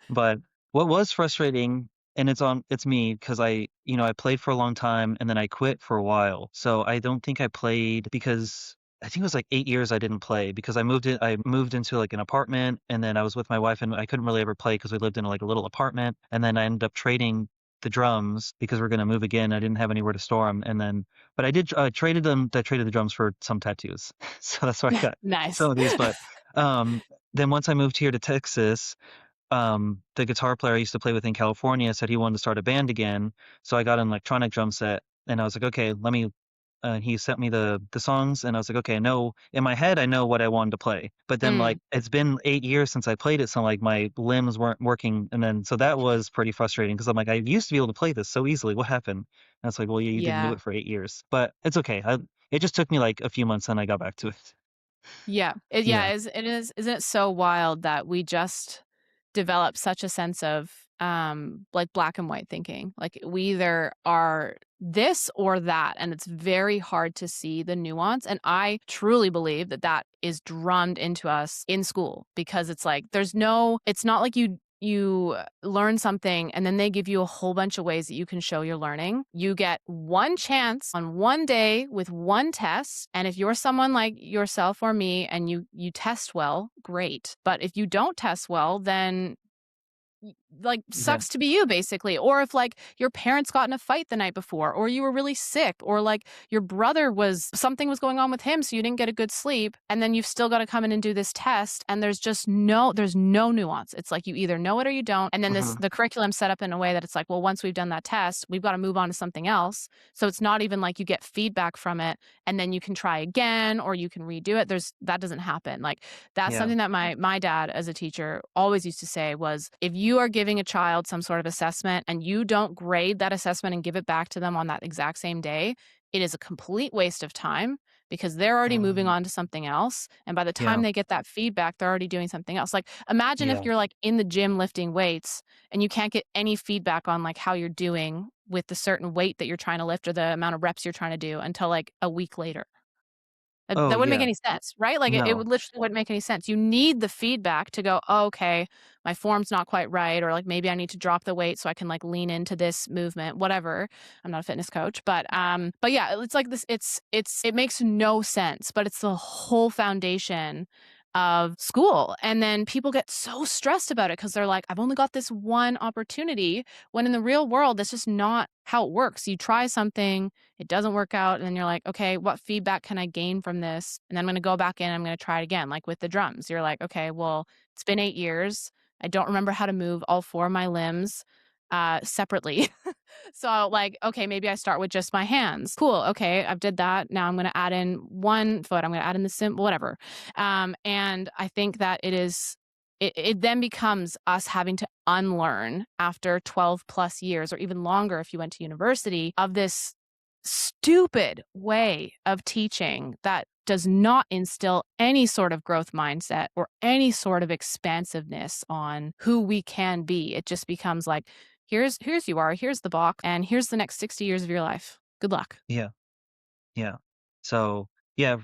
But what was frustrating, and it's me because I played for a long time and then I quit for a while. So I don't think I played because I think it was like 8 years I didn't play because I moved into like an apartment, and then I was with my wife and I couldn't really ever play because we lived in like a little apartment, and then I ended up trading the drums because we're gonna move again. I didn't have anywhere to store them, and then but I traded the drums for some tattoos, so that's why I got some Nice. of these. But um, then once I moved here to Texas, the guitar player I used to play with in California said he wanted to start a band again. So I got an electronic drum set, and I was like, okay, let me. He sent me the songs, and I was like, okay, I know in my head I know what I wanted to play. But then like Mm, it's been 8 years since I played it, so like my limbs weren't working, and then so that was pretty frustrating because I'm like, I used to be able to play this so easily. What happened? And it's like, well, yeah, you didn't do yeah. it for 8 years, but it's okay. It just took me like a few months, and I got back to it. Yeah. Yeah. Isn't it so wild that we just develop such a sense of like black and white thinking? Like we either are this or that, and it's very hard to see the nuance. And I truly believe that that is drummed into us in school because it's like it's not like you learn something and then they give you a whole bunch of ways that you can show you're learning. You get one chance on one day with one test, and if you're someone like yourself or me and you test well, great. But if you don't test well, then like Then sucks to be you basically, or if like your parents got in a fight the night before, or you were really sick, or like your brother was something was going on with him so you didn't get a good sleep, and then you've still got to come in and do this test, and there's no nuance. It's like you either know it or you don't, and then this mhm, the curriculum set up in a way that it's like, well, once we've done that test we've got to move on to something else, so it's not even like you get feedback from it and then you can try again or you can redo it. That doesn't happen. Like that's yeah, something that my dad as a teacher always used to say was, if you are giving a child some sort of assessment and you don't grade that assessment and give it back to them on that exact same day, it is a complete waste of time because they're already moving mhm, on to something else. And by the time yeah, they get that feedback, they're already doing something else. Like imagine if yeah. you're like in the gym lifting weights and you can't get any feedback on like how you're doing with the certain weight that you're trying to lift or the amount of reps you're trying to do until like a week later. Oh, That wouldn't make yeah. any sense, right? Like, it No. would literally wouldn't make any sense. You need the feedback to go, "Oh, okay, my form's not quite right," or, like, "Maybe I need to drop the weight so I can, like, lean into this movement," whatever. I'm not a fitness coach, but yeah, it's like this it makes no sense, but it's the whole foundation of school, and then people get so stressed about it because 'cause they're like, "I've only got this one opportunity," when in the real world, that's just not how it works. You try something, it doesn't work out, and then you're like, okay, what feedback can I gain from this? And then I'm going to go back in, I'm going to try it again. Like with the drums, you're like, okay, well, it's been 8 years, I don't remember how to move all four of my limbs separately. So like, okay, maybe I start with just my hands. Cool. Okay, I've did that. Now I'm going to add in one foot. I'm going to add in the symbol, whatever. And I think that it then becomes us having to unlearn after 12 plus years or even longer if you went to university of this stupid way of teaching that does not instill any sort of growth mindset or any sort of expansiveness on who we can be. It just becomes like, here's you are, here's the box, and here's the next 60 years of your life. Good luck. Yeah, yeah. So, yeah,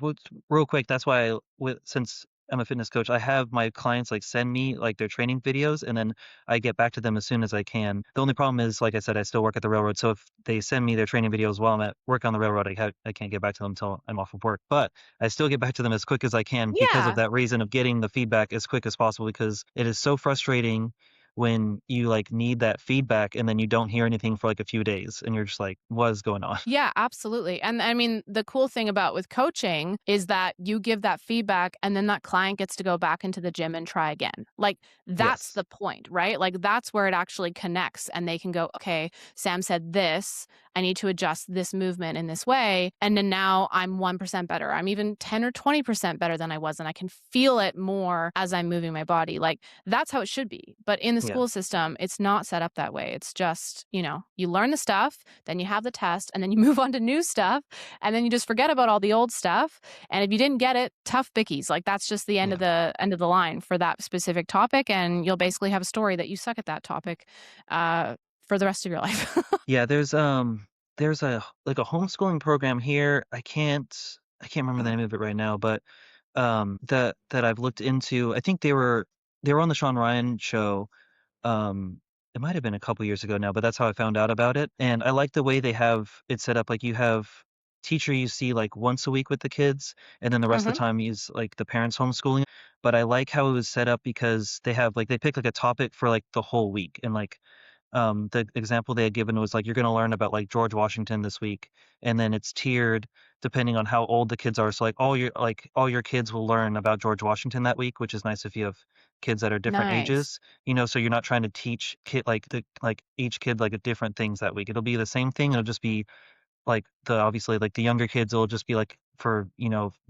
real quick, that's why since I'm a fitness coach, I have my clients, like, send me, like, their training videos, and then I get back to them as soon as I can. The only problem is, like I said, I still work at the railroad, so if they send me their training videos while I'm at work on the railroad, I can't get back to them until I'm off of work, but I still get back to them as quick as I can because of Yeah. that reason of getting the feedback as quick as possible, because it is so frustrating when you, like, need that feedback and then you don't hear anything for, like, a few days, and you're just like, "What is going on?" Yeah, absolutely. And I mean, the cool thing about with coaching is that you give that feedback and then that client gets to go back into the gym and try again. Like that's Yes. the point, right? Like that's where it actually connects and they can go, okay, Sam said this. I need to adjust this movement in this way. And then now I'm 1% better. I'm even 10 or 20% better than I was. And I can feel it more as I'm moving my body. Like that's how it should be. But in the Yeah. school system, it's not set up that way. It's just, you learn the stuff, then you have the test, and then you move on to new stuff, and then you just forget about all the old stuff. And if you didn't get it, tough bickies. Like that's just the Yeah. end of the line for that specific topic, and you'll basically have a story that you suck at that topic for the rest of your life. Yeah, there's a homeschooling program here. I can't remember the name of it right now, but that I've looked into. I think they were on the Sean Ryan show. Um it might have been a couple years ago now, but that's how I found out about it. And I like the way they have it set up. Like you have teacher you see like once a week with the kids, and then the rest of Hmm. the time is like the parents homeschooling. But I like how it was set up because they pick like a topic for like the whole week, and like the example they had given was like, you're going to learn about like George Washington this week, and then it's tiered depending on how old the kids are. So like all your kids will learn about George Washington that week, which is nice if you have kids that are different Nice. ages, so you're not trying to teach like each kid like a different things that week. It'll be the same thing. It'll just be like obviously like the younger kids will just be like for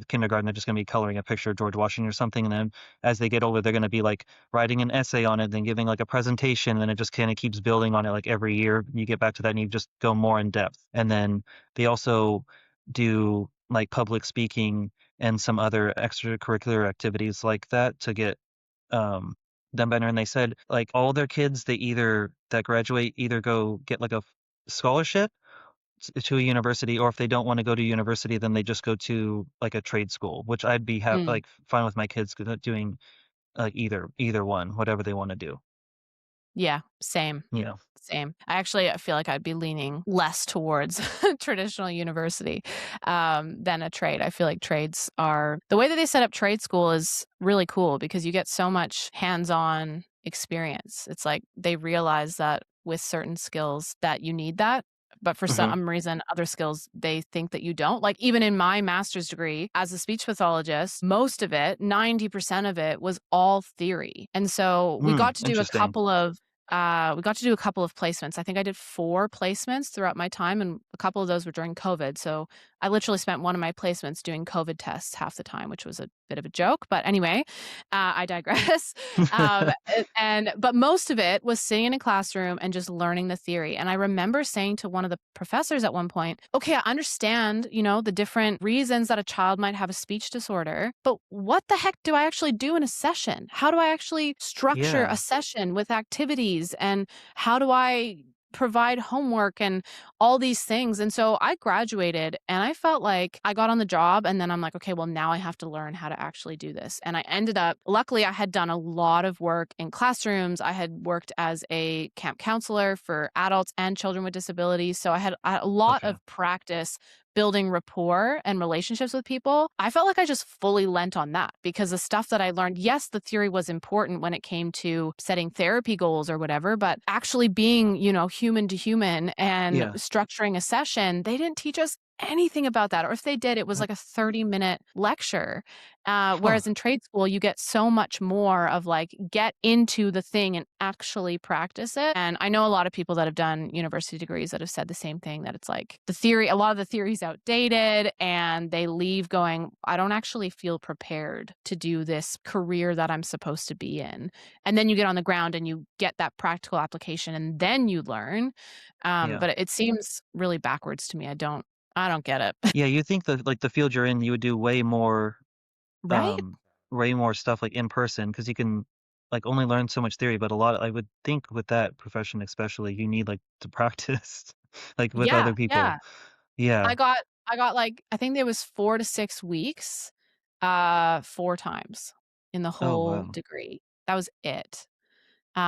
kindergarten, they're just going to be coloring a picture of George Washington or something, and then as they get older they're going to be like writing an essay on it, then giving like a presentation, and it just kind of keeps building on it. Like every year you get back to that and you just go more in depth. And then they also do like public speaking and some other extracurricular activities like that to get um them better. And they said like all their kids, they either that graduate either go get like a scholarship to a university, or if they don't want to go to university, then they just go to like a trade school, which I'd be Mm. like fine with my kids doing like either one, whatever they want to do. Yeah, same. You know. Same. I feel like I'd be leaning less towards traditional university than a trade. I feel like trades are the way that they set up trade school is really cool because you get so much hands on experience. It's like they realize that with certain skills that you need that, but for Mhm. some reason, other skills they think that you don't. Like even in my master's degree as a speech pathologist, most of it, 90% of it was all theory. And so Interesting. we got to do a couple of placements. I think I did 4 placements throughout my time, and a couple of those were during COVID. So I literally spent one of my placements doing COVID tests half the time, which was a bit of a joke. But anyway, I digress. But most of it was sitting in a classroom and just learning the theory. And I remember saying to one of the professors at one point, "Okay, I understand, the different reasons that a child might have a speech disorder, but what the heck do I actually do in a session? How do I actually structure a Yeah. session with activities and how do I provide homework and all these things?" And so I graduated and I felt like I got on the job and then I'm like, okay, well, now I have to learn how to actually do this. And I ended up, luckily, I had done a lot of work in classrooms. I had worked as a camp counselor for adults and children with disabilities. So I had a lot Okay. of practice building rapport and relationships with people. I felt like I just fully lent on that because the stuff that I learned, yes, the theory was important when it came to setting therapy goals or whatever, but actually being, human to human and Yeah. structuring a session, they didn't teach us anything about that. Or if they did, it was Mm. like a 30-minute lecture. Huh. Whereas in trade school, you get so much more of like get into the thing and actually practice it. And I know a lot of people that have done university degrees that have said the same thing, that it's like a lot of the theory's outdated and they leave going, I don't actually feel prepared to do this career that I'm supposed to be in. And then you get on the ground and you get that practical application and then you learn. Yeah. But it seems really backwards to me. I don't get it. Yeah, you think that, like, the field you're in, you would do Right? um, way more stuff, like, in person because you can, like, only learn so much theory, but a lot I would think with that profession especially, you need, like, to practice, like, with Yeah, other people. yeah. Yeah. I got, like, I think there was 4 to 6 weeks, 4 times in the Oh, whole wow. degree. That was it.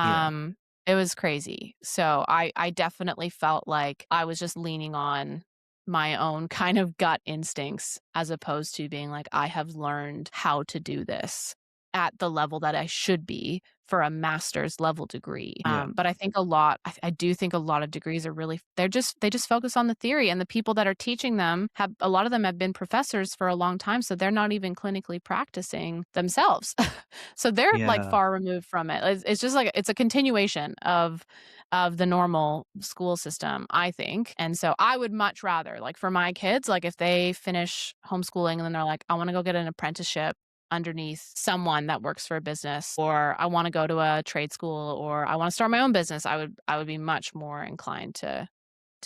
Yeah. Um, it was crazy. So I definitely felt like I was just leaning on my own kind of gut instincts as opposed to being like, I have learned how to do this at the level that I should be for a master's level degree. Yeah. But I think I do think a lot of degrees are really, they just focus on the theory and the people that are teaching them a lot of them have been professors for a long time. So they're not even clinically practicing themselves. So they're, like, Yeah. far removed from it. It's just like it's a continuation of the normal school system, I think, and so I would much rather, like, for my kids, like, if they finish homeschooling and then they're like, "I wanna go get an apprenticeship underneath someone that works for a business," or, "I wanna go to a trade school," or, "I wanna start my own business," I would be much more inclined to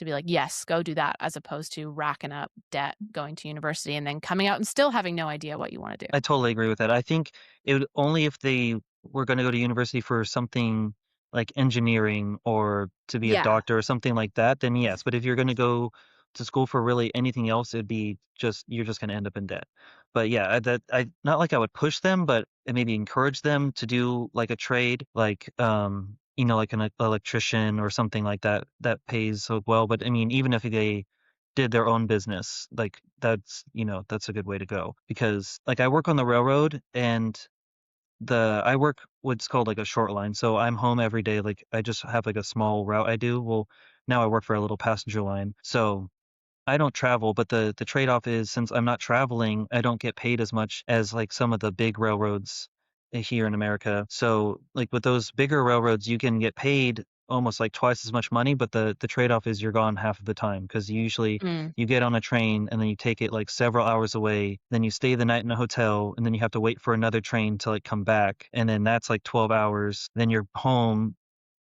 be like, "Yes, go do that," as opposed to racking up debt, going to university, and then coming out and still having no idea what you wanna do. I totally agree with that. I think it would only if they were gonna go to university for something like engineering or to be a Yeah. doctor or something like that, then yes. But if you're gonna go to school for really anything else, it'd be just you're just gonna end up in debt. But yeah, I not like I would push them, but maybe encourage them to do like a trade, like like an electrician or something like that that pays so well. But I mean, even if they did their own business, like that's a good way to go because like I work on the railroad and I work what's called like a short line. So I'm home every day. Like I just have like a small route I do. Well, now I work for a little passenger line. So I don't travel, but the trade-off is since I'm not traveling, I don't get paid as much as like some of the big railroads here in America. So like with those bigger railroads, you can get paid almost like twice as much money, but the trade-off is you're gone half of the time because usually Mm, you get on a train and then you take it like several hours away, then you stay the night in a hotel, and then you have to wait for another train to like come back, and then that's like 12 hours. Then you're home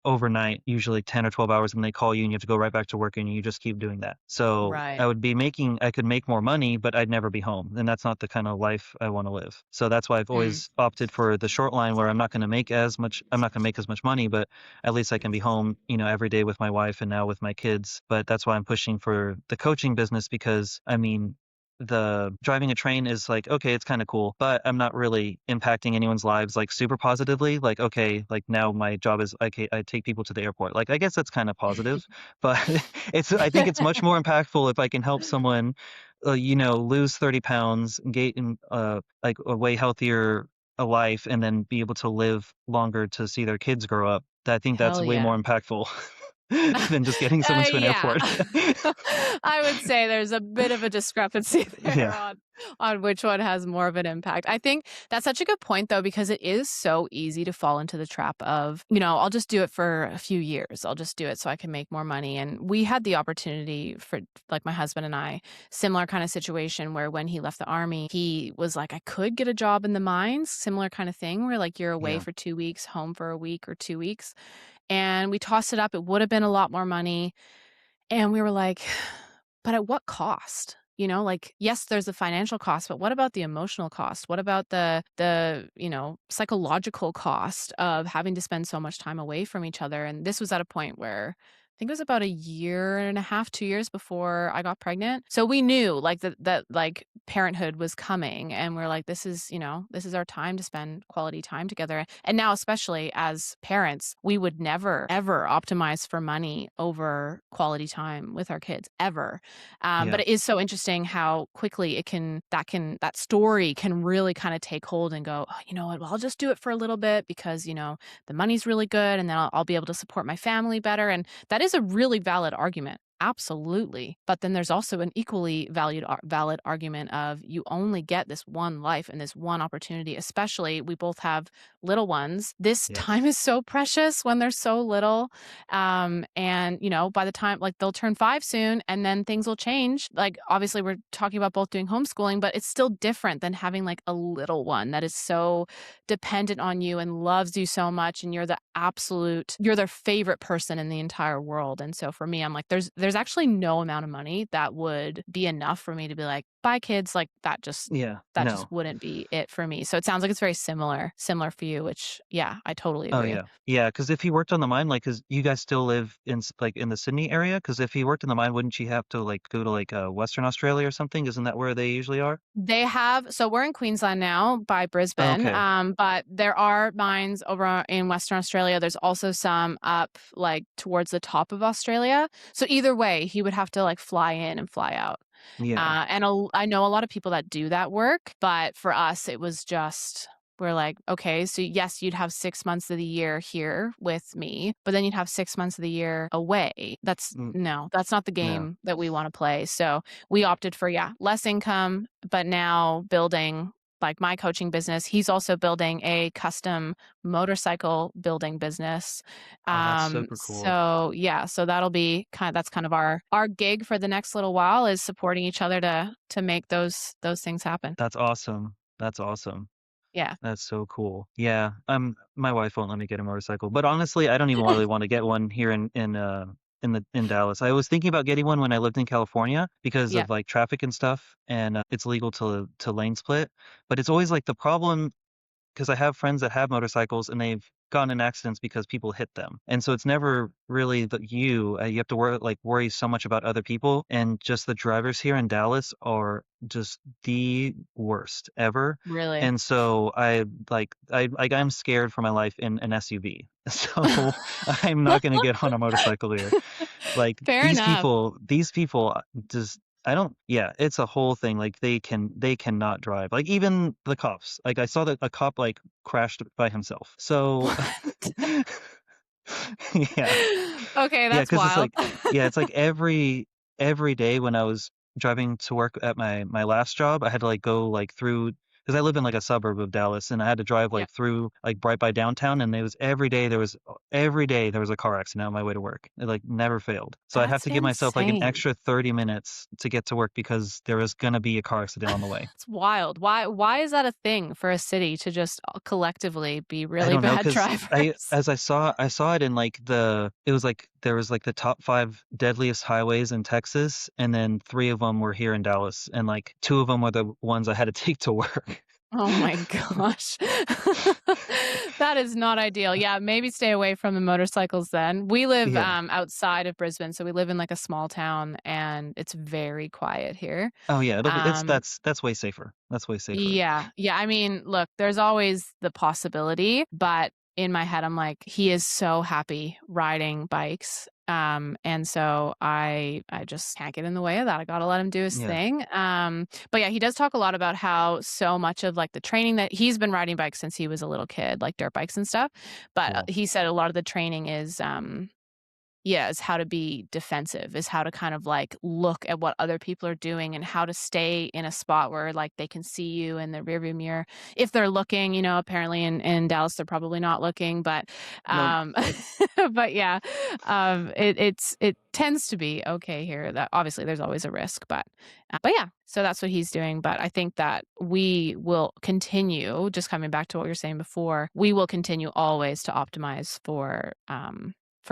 overnight, usually 10 or 12 hours, and they call you and you have to go right back to work and you just keep doing that. So right. I could make more money, but I'd never be home. And that's not the kind of life I want to live. So that's why I've Mm, always opted for the short line where I'm not going to make as much money, but at least I can be home, every day with my wife and now with my kids. But that's why I'm pushing for the coaching business because I mean, the driving a train is like, okay, it's kind of cool, but I'm not really impacting anyone's lives like super positively. Like, okay, like now my job is okay, I take people to the airport. Like, I guess that's kind of positive, but I think it's much more impactful if I can help someone, lose 30 pounds, get in, like a way healthier a life and then be able to live longer to see their kids grow up. I think that's Hell way yeah. more impactful than just getting someone to an Yeah. airport. I would say there's a bit of a discrepancy there Yeah, on which one has more of an impact. I think that's such a good point though, because it is so easy to fall into the trap of, I'll just do it for a few years. I'll just do it so I can make more money. And we had the opportunity for like my husband and I, similar kind of situation where when he left the army, he was like, I could get a job in the mines, similar kind of thing where like you're away yeah, for 2 weeks, home for a week or 2 weeks. And we tossed it up. It would have been a lot more money. And we were like, but at what cost? Like, yes, there's a financial cost, but what about the emotional cost? What about the psychological cost of having to spend so much time away from each other? And this was at a point where I think it was about a year and a half, 2 years before I got pregnant. So we knew like that like parenthood was coming and we're like, this is our time to spend quality time together. And now, especially as parents, we would never, ever optimize for money over quality time with our kids, ever. But yeah, it is so interesting how quickly that story can really kind of take hold and go, oh, you know what? Well, I'll just do it for a little bit because, the money's really good and then I'll be able to support my family better. And that is a really valid argument. Absolutely. But then there's also an equally valid argument of you only get this one life and this one opportunity, especially we both have little ones. This time yes, is so precious when they're so little. And by the time like they'll turn 5 soon and then things will change. Like obviously we're talking about both doing homeschooling, but it's still different than having like a little one that is so dependent on you and loves you so much and you're their favorite person in the entire world. And so for me, I'm like, there's actually no amount of money that would be enough for me to be like, bye kids, like yeah, that just no. wouldn't be it for me. So it sounds like it's very similar for you, which yeah, I totally Oh, agree. yeah. Yeah, because if he worked on the mine, like, 'cause you guys still live in like, in the Sydney area? Because if he worked in the mine, wouldn't you have to, like, go to, like, Western Australia or something? Isn't that where they usually are? So we're in Queensland now by Brisbane, Okay. but there are mines over in Western Australia. There's also some up like towards the top of Australia. So either way, he would have to like fly in and fly out. Yeah. I know a lot of people that do that work, but for us, it was just we're like, okay, so yes, you'd have 6 months of the year here with me, but then you'd have 6 months of the year away. Mm, that's not the no. game that we want to play. So we opted for, yeah, less income, but now building like my coaching business. He's also building a custom motorcycle building business. Oh, that's super cool. So yeah, so that's kind of our gig for the next little while is supporting each other to make those things happen. That's awesome. That's awesome. Yeah. That's so cool. Yeah, my wife won't let me get a motorcycle, but honestly, I don't even really wanna get one here in Dallas. I was thinking about getting one when I lived in California because Yeah. of, like, traffic and stuff, and, it's legal to lane split, but it's always, like, the problem 'cause I have friends that have motorcycles and they've gotten in accidents because people hit them. And so it's never really you have to worry so much about other people, and just the drivers here in Dallas are just the worst ever. Really. And so I'm scared for my life in an SUV. So I'm not gonna get on a motorcycle here. Like, Fair these enough. people these people, just I don't yeah, it's a whole thing, like, they cannot drive. Like, even the cops, like, I saw that a cop, like, crashed by himself. So What? yeah. Okay, Yeah, that's because it's wild. like yeah, it's like every day when I was driving to work at my last job, I had to, like, go, like, through because I live in, like, a suburb of Dallas, and I had to drive, Yeah. like, through, like, right by downtown, and it was every day there was a car accident on my way to work. It, like, never failed. So I'd have That's to give myself, like, an insane. extra 30 minutes to get to work because there was gonna be a car accident on the way. It's wild. Why is that a thing for a city to just collectively be I really don't know, bad 'cause drivers? I saw it in, like, it was, like there was, like, the top 5 deadliest highways in Texas, and then 3 of them were here in Dallas, and, like, 2 of them were the ones I had to take to work. Oh my gosh. That is not ideal. Yeah, maybe stay away from the motorcycles then. We live, Yeah. outside of Brisbane, so we live in, like, a small town, and it's very quiet here. Oh, yeah, it'll be it's Um that's way safer. That's way safer. Yeah, yeah, I mean, look, there's always the possibility, but in my head, I'm like, he is so happy riding bikes. And so I just can't get in the way of that. I gotta let him do his Yeah, thing. But yeah, he does talk a lot about how so much of like the training that he's been riding bikes since he was a little kid, like dirt bikes and stuff. But cool. he said a lot of the training is yeah, is how to be defensive, is how to kind of like look at what other people are doing and how to stay in a spot where like they can see you in the rearview mirror. If they're looking, apparently in Dallas they're probably not looking, but Nope. but yeah, it tends to be okay here. That obviously there's always a risk, but yeah, so that's what he's doing. But I think that we will continue, just coming back to what you were saying before, we will continue always to optimize for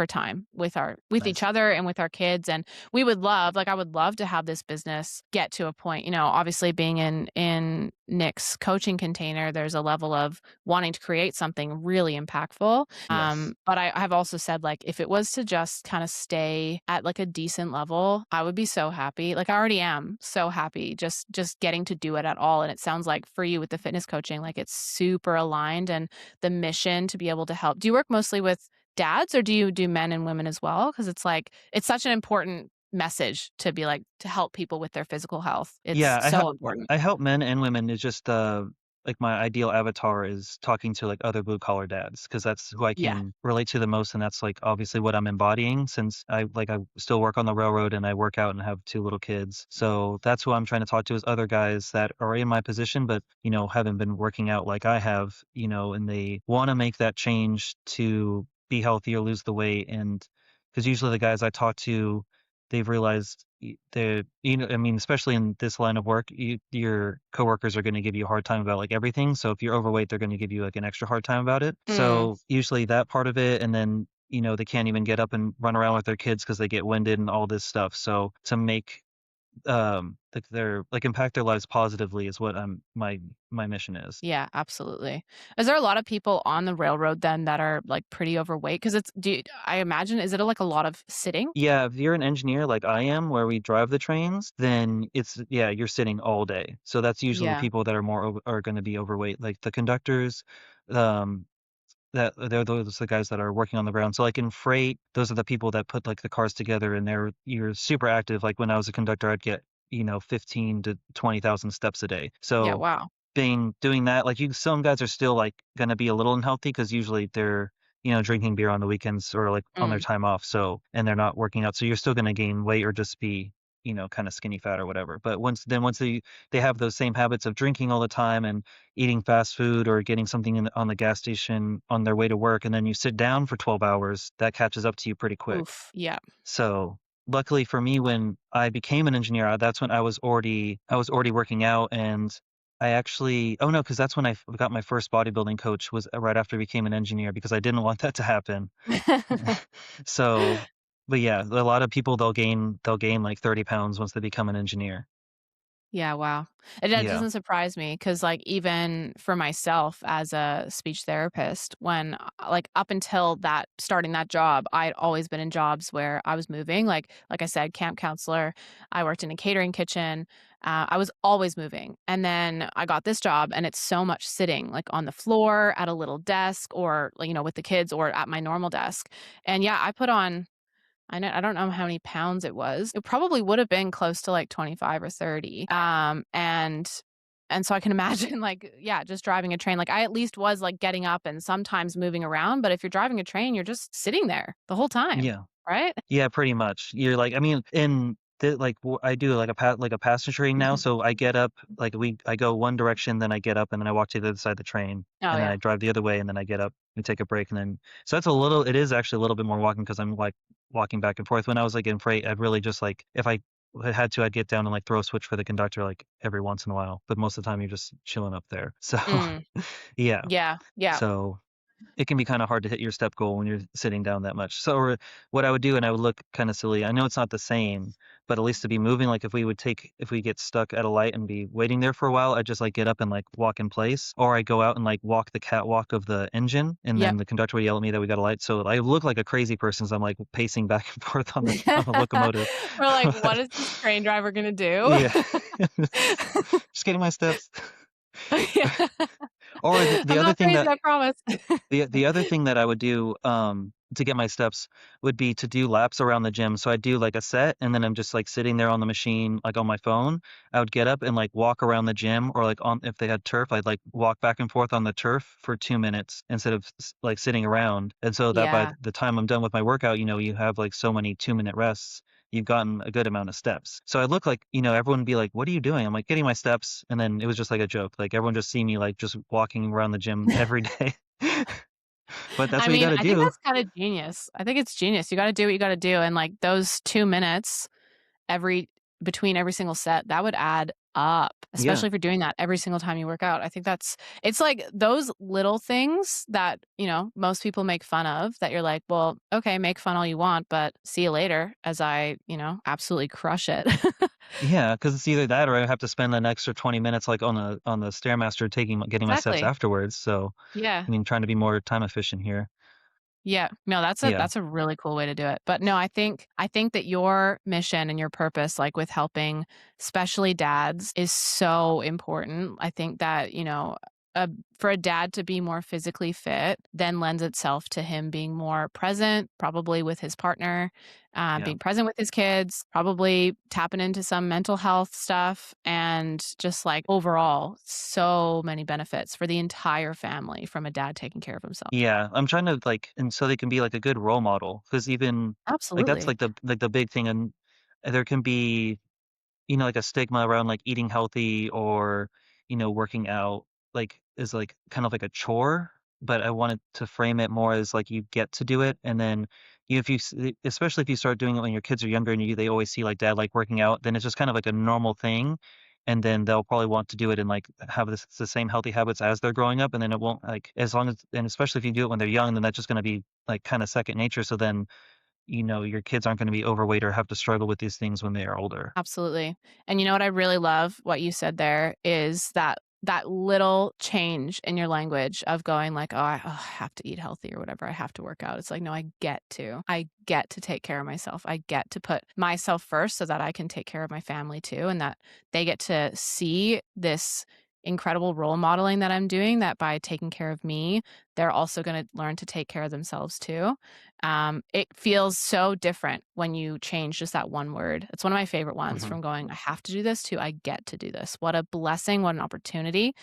time with each Nice. other and with our kids. And we would love, like I would love to have this business get to a point, obviously being in Nick's coaching container, there's a level of wanting to create something really impactful. Yes. But I have also said, like, if it was to just kind of stay at like a decent level, I would be so happy. Like I already am so happy just getting to do it at all. And it sounds like for you with the fitness coaching, like it's super aligned, and the mission to be able to help. Do you work mostly with dads, or do you do men and women as well? Because it's like it's such an important message to be like to help people with their physical health. It's Yeah, so important. I help men and women. It's just like my ideal avatar is talking to like other blue collar dads because that's who I Yeah. can relate to the most, and that's like obviously what I'm embodying since I still work on the railroad and I work out and have two little kids. So that's who I'm trying to talk to is other guys that are in my position, but haven't been working out like I have, and they want to make that change to be healthy or lose the weight, and because usually the guys I talk to they've realized I mean, especially in this line of work, your coworkers are going to give you a hard time about like everything. So if you're overweight, they're going to give you like an extra hard time about it. Mm. So usually that part of it, and then they can't even get up and run around with their kids because they get winded and all this stuff. So to make like their like impact their lives positively is what my mission is. Yeah, absolutely. Is there a lot of people on the railroad then that are like pretty overweight? Because I imagine, is it like a lot of sitting? Yeah, if you're an engineer like I am, where we drive the trains, then yeah, you're sitting all day. So that's usually the Yeah. people that are are going to be overweight, like the conductors, um, that they're those the guys that are working on the ground. So like in freight, those are the people that put like the cars together, and you're super active. Like when I was a conductor, I'd get 15 to 20,000 steps a day. Yeah, So wow. doing that, like some guys are still like gonna be a little unhealthy because usually they're, drinking beer on the weekends or like on their Mm. time off. So and they're not working out. So you're still gonna gain weight or just be, kind of skinny fat or whatever. But once they have those same habits of drinking all the time and eating fast food or getting something on the gas station on their way to work, and then you sit down for 12 hours, that catches up to you pretty quick. Oof. Yeah. So, luckily for me, when I became an engineer, that's when I was already working out, and I actually oh, no, because that's when got my first bodybuilding coach was right after I became an engineer because I didn't want that to happen. So, but yeah, a lot of people, they'll gain like 30 pounds once they become an engineer. Yeah, wow. That Yeah. doesn't surprise me because, like, even for myself as a speech therapist, when, like, up until that starting that job, I'd always been in jobs where I was moving. Like I said, camp counselor, I worked in a catering kitchen. I was always moving. And then I got this job, and it's so much sitting, like, on the floor at a little desk or, like, with the kids or at my normal desk. And yeah, I put on I don't know how many pounds it was. It probably would have been close to like 25 or 30. And so I can imagine like, yeah, just driving a train. Like I at least was like getting up and sometimes moving around, but if you're driving a train, you're just sitting there the whole time, Yeah. right? Yeah, pretty much. You're like, I mean, I do like a passenger train now, Mhm. so I get up, like I go one direction, then I get up, and then I walk to the other side of the train, Oh and then yeah. I drive the other way, and then I get up, we take a break, and then so it is actually a little bit more walking because I'm like walking back and forth. When I was like in freight, I'd really just like if I had to, I'd get down and like throw a switch for the conductor like every once in a while, but most of the time you're just chilling up there. So Mm, yeah, yeah. Yeah. so it can be kinda hard to hit your step goal when you're sitting down that much. So, what I would do, and I would look kinda silly, I know it's not the same, but at least to be moving, like, if we get stuck at a light and be waiting there for a while, I'd just, like, get up and, like, walk in place, or I go out and, like, walk the catwalk of the engine, and Yep. then the conductor would yell at me that we got a light, so I look like a crazy person as I'm, like, pacing back and forth on the locomotive. We're like, what is this train driver gonna do? Yeah. Just getting my steps. Yeah. Or the I'm other not thing crazy, that I promise. the other thing that I would do, to get my steps would be to do laps around the gym. So I'd do like a set and then I'm just like sitting there on the machine, like on my phone. I would get up and like walk around the gym or like on if they had turf, I'd like walk back and forth on the turf for 2 minutes instead of like sitting around. And so that by Yeah. the time I'm done with my workout, you have like so many 2-minute rests. You've gotten a good amount of steps. So I look like, everyone would be like, what are you doing? I'm like, getting my steps. And then it was just like a joke. Like everyone just see me like just walking around the gym every day. But that's I what you mean, gotta I think do. that's kinda genius. I think it's genius. You gotta do what you gotta do, and, like, those 2 minutes every between every single set, that would add up, Yeah. especially if you're doing that every single time you work out. I think it's like those little things that, most people make fun of that you're like, "Well, okay, make fun all you want, but see you later," as I, absolutely crush it. Yeah, because it's either that or I have to spend an extra 20 minutes, like, on the Stairmaster getting my steps Exactly. afterwards, so, Yeah. trying to be more time efficient here. Yeah. No, Yeah, that's a really cool way to do it. But no, I think that your mission and your purpose, like with helping especially dads, is so important. I think that, uh, for a dad to be more physically fit then lends itself to him being more present, probably with his partner, yeah. being present with his kids, probably tapping into some mental health stuff, and just like overall, so many benefits for the entire family from a dad taking care of himself. Yeah, I'm trying to, like and so they can be, like, a good role model. Because even like, that's, Absolutely. like, the big thing, and there can be like a stigma around like eating healthy or, working out, like is like kind of like a chore, but I wanted to frame it more as like you get to do it. And then if especially if you start doing it when your kids are younger and they always see like dad like working out, then it's just kind of like a normal thing. And then they'll probably want to do it and like have the same healthy habits as they're growing up. And then it won't like as long as and especially if you do it when they're young, then that's just going to be like kind of second nature. So then, your kids aren't going to be overweight or have to struggle with these things when they are older. Absolutely. And you know what I really love what you said there is that little change in your language of going like, I have to eat healthy or whatever. I have to work out." It's like, "No, I get to. I get to take care of myself. I get to put myself first so that I can take care of my family too, and that they get to see this incredible role modeling that I'm doing, that by taking care of me, they're also gonna learn to take care of themselves too." It feels so different when you change just that one word. It's one of my favorite ones, Hmm. from going, "I have to do this," to "I get to do this." What a blessing, what an opportunity.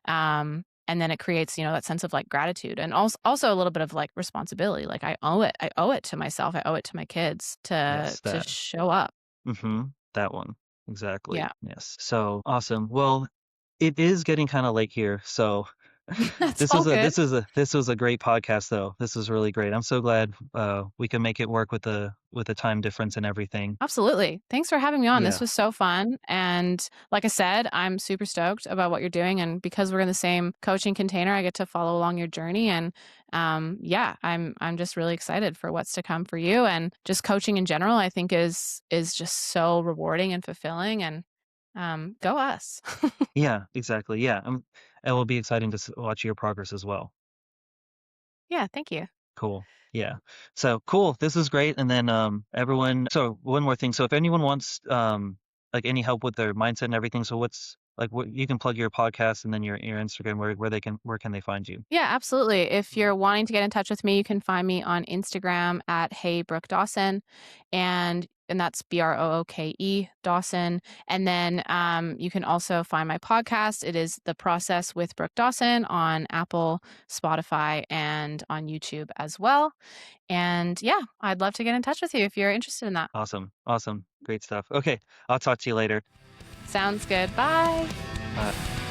And then it creates, that sense of like gratitude, and also a little bit of like responsibility. Like I owe it. I owe it to myself. I owe it to my kids to Yes, to that. show up. That one. Exactly. Yeah. Yes. So awesome. Well, it is getting kind of late here. So That's this all was a good. this was a this was a great podcast though. This was really great. I'm so glad we can make it work with the time difference and everything. Absolutely. Thanks for having me on. This Yeah. was so fun. And like I said, I'm super stoked about what you're doing. And because we're in the same coaching container, I get to follow along your journey. And yeah, I'm just really excited for what's to come for you. And just coaching in general, I think is just so rewarding and fulfilling. And go us. Yeah, exactly. Yeah. It will be exciting to watch your progress as well. Yeah, thank you. Cool. Yeah. So cool. This is great. And then everyone so one more thing. So if anyone wants like any help with their mindset and everything, so what's like what you can plug your podcast and then your Instagram where can they find you? Yeah, absolutely. If Mhm. you're wanting to get in touch with me, you can find me on Instagram at Hey Brooke Dawson, and that's Brooke Dawson. And then you can also find my podcast. It is The Process with Brooke Dawson on Apple, Spotify, and on YouTube as well. And yeah, I'd love to get in touch with you if you're interested in that. Awesome. Awesome. Great stuff. Okay. I'll talk to you later. Sounds good. Bye. Bye.